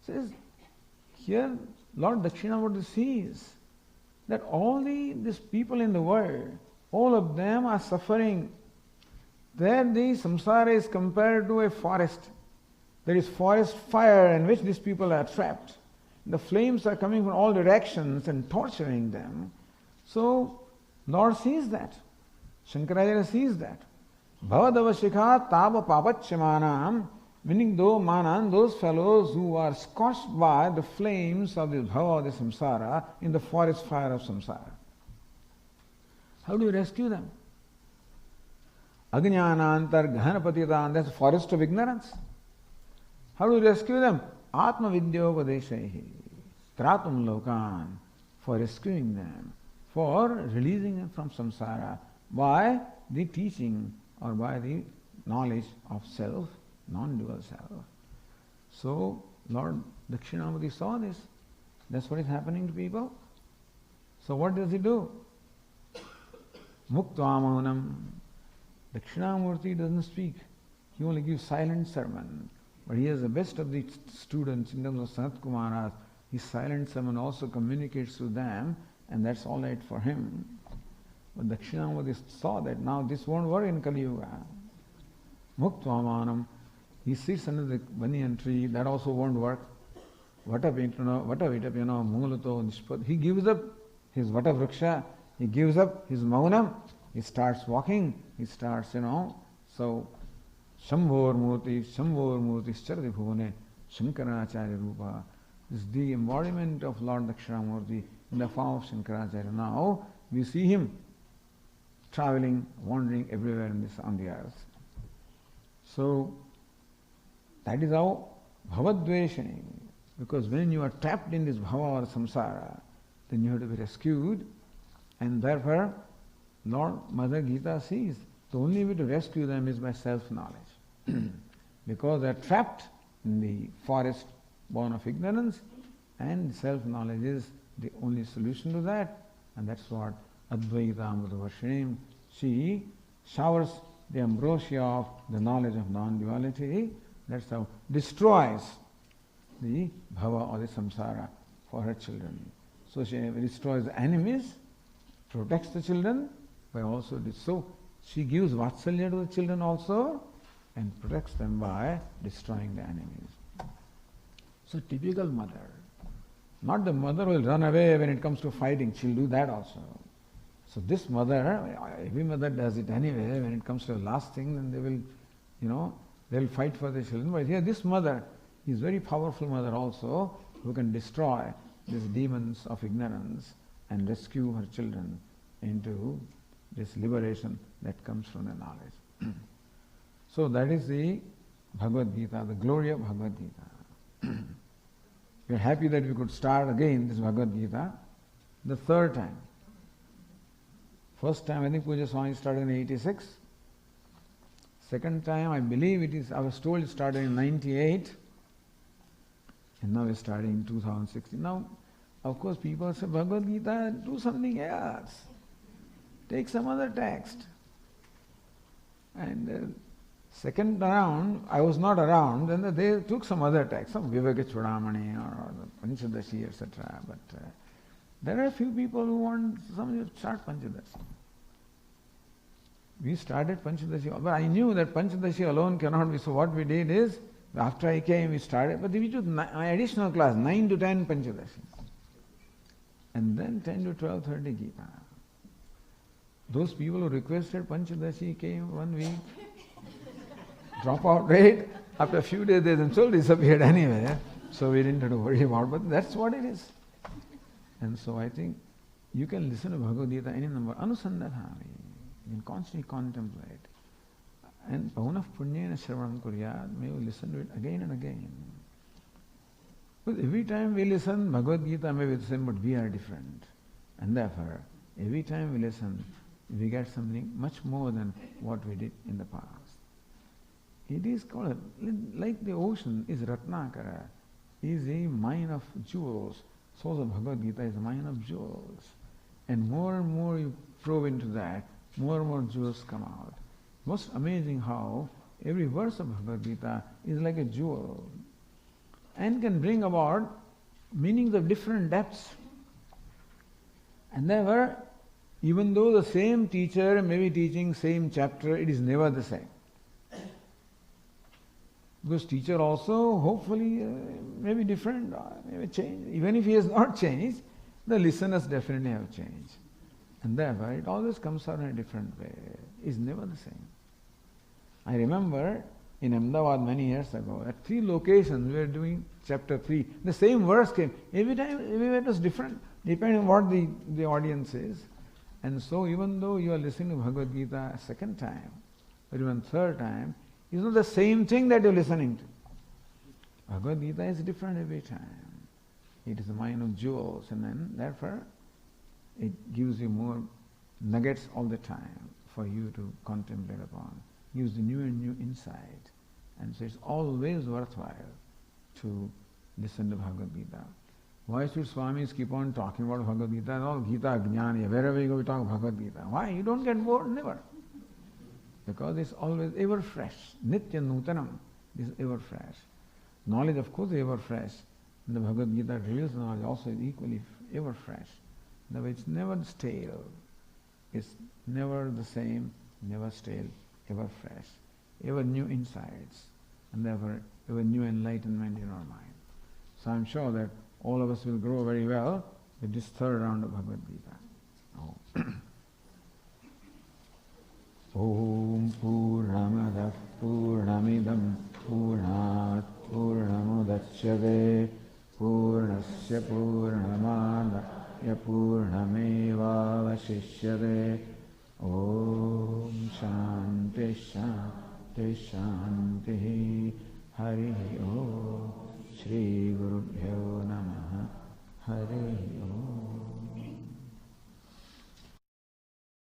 Speaker 1: Says, here Lord Dakshinamurti sees that all these people in the world, all of them are suffering. There the samsara is compared to a forest. There is forest fire in which these people are trapped. The flames are coming from all directions and torturing them. So Lord sees that. Shankaracharya sees that. Bhavadavashikha tava papachyamanam, meaning those fellows who are scorched by the flames of the bhava, the samsara, in the forest fire of samsara. How do you rescue them? Ajnanantar Gahanapatitan, that's the forest of ignorance. How do you rescue them? Atma Vidyopodeshehi, Tratum Lokan, for rescuing them, for releasing them from samsara by the teaching or by the knowledge of self, non-dual self. So Lord Dakshinamurti saw this. That's what is happening to people. So what does he do? Muktvamanam. Dakshinamurti doesn't speak. He only gives silent sermon. But he has the best of the students in terms of Sanat Kumaras. His silent sermon also communicates to them, and that's all right for him. But Dakshinamurti saw that now this won't work in Kali Yuga. Muktvamanam. He sits under the banyan tree, that also won't work. Mulato Nishpat. He gives up his Vatavruksha, he gives up his Maunam, he starts walking, he starts, so Shambhor Murti, Chardi Bhuvane, Shankaracharya Rupa. This is the embodiment of Lord Dakshinamurti in the form of Shankaracharya. Now we see him traveling, wandering everywhere on the earth. So that is how bhavadveshani, because when you are trapped in this bhava or samsara, then you have to be rescued, and therefore Lord Mother Gita sees the only way to rescue them is by self-knowledge. Because they are trapped in the forest born of ignorance, and self-knowledge is the only solution to that, and that's what Advaita Amrutavashinim, she showers the ambrosia of the knowledge of non-duality. That's how destroys the bhava or the samsara for her children. So she destroys the enemies, protects the children by also this. So she gives vatsalya to the children also and protects them by destroying the enemies. So typical mother. Not the mother who will run away when it comes to fighting. She'll do that also. So this mother, every mother does it anyway. When it comes to the last thing, then they will, they'll fight for their children. But here this mother is very powerful mother also, who can destroy these demons of ignorance and rescue her children into this liberation that comes from the knowledge. So that is the Bhagavad Gita, the glory of Bhagavad Gita. We are happy that we could start again this Bhagavad Gita the third time. First time I think Puja Swami started in 86. Second time I believe I was told it started in 98. And now we're starting in 2016. Now, of course, people say, Bhagavad Gita, do something else. Take some other text. And second round, I was not around, then they took some other text, some Viveka Chudamani or the Panchadashi, etc. But there are a few people who want somebody to start Panchadashi. We started Panchadashi, but I knew that Panchadashi alone cannot be, so what we did is, after I came, we started, but we took additional class, 9 to 10 Panchadashi. And then 10 to 12:30 Gita. Those people who requested Panchadashi came 1 week, dropout rate, after a few days they themselves disappeared anyway, so we didn't have to worry about it, but that's what it is. And so I think you can listen to Bhagavad Gita any number, anusandadhami, you can constantly contemplate. And paunah punyena shravanam kuryat, may you listen to it again and again. But every time we listen, Bhagavad Gita may be the same, but we are different. And therefore, every time we listen, we get something much more than what we did in the past. It is called, like the ocean is Ratnakara, is a mine of jewels. So the Bhagavad Gita is a mine of jewels. And more you probe into that, more and more jewels come out. Most amazing how every verse of Bhagavad Gita is like a jewel and can bring about meanings of different depths. And never, even though the same teacher may be teaching same chapter, it is never the same. Because teacher also hopefully may be different, may change. Even if he has not changed, the listeners definitely have changed. And therefore it always comes out in a different way. It's never the same. I remember in Ahmedabad many years ago, at 3 locations we were doing chapter 3. The same verse came. Every time it was different, depending on what the audience is. And so even though you are listening to Bhagavad Gita a second time, or even third time, it's not the same thing that you're listening to. Bhagavad Gita is different every time. It is a mine of jewels, and then therefore it gives you more nuggets all the time for you to contemplate upon. Gives you new and new insight. And so it's always worthwhile to listen to Bhagavad Gita. Why should Swamis keep on talking about Bhagavad Gita? All Gita, Jnana, wherever you go we talk Bhagavad Gita. Why? You don't get bored? Never. Because it's always ever fresh. Nitya Nutanam is ever fresh. Knowledge of course is ever fresh. And the Bhagavad Gita reveals knowledge also is equally ever fresh. In other words, it's never stale. It's never the same, never stale, ever fresh. Ever new insights. And therefore ever new enlightenment in our mind. So I'm sure that all of us will grow very well with this third round of Bhagavad Gita. Oh. Om Purnamada Purnamidam Purnat Purnamudachyate Purnasya Purnamadaya Purnameva Vashishyate Om Shanti Shanti Shanti Hari Om Shri Gurubhyo Namaha Hari Om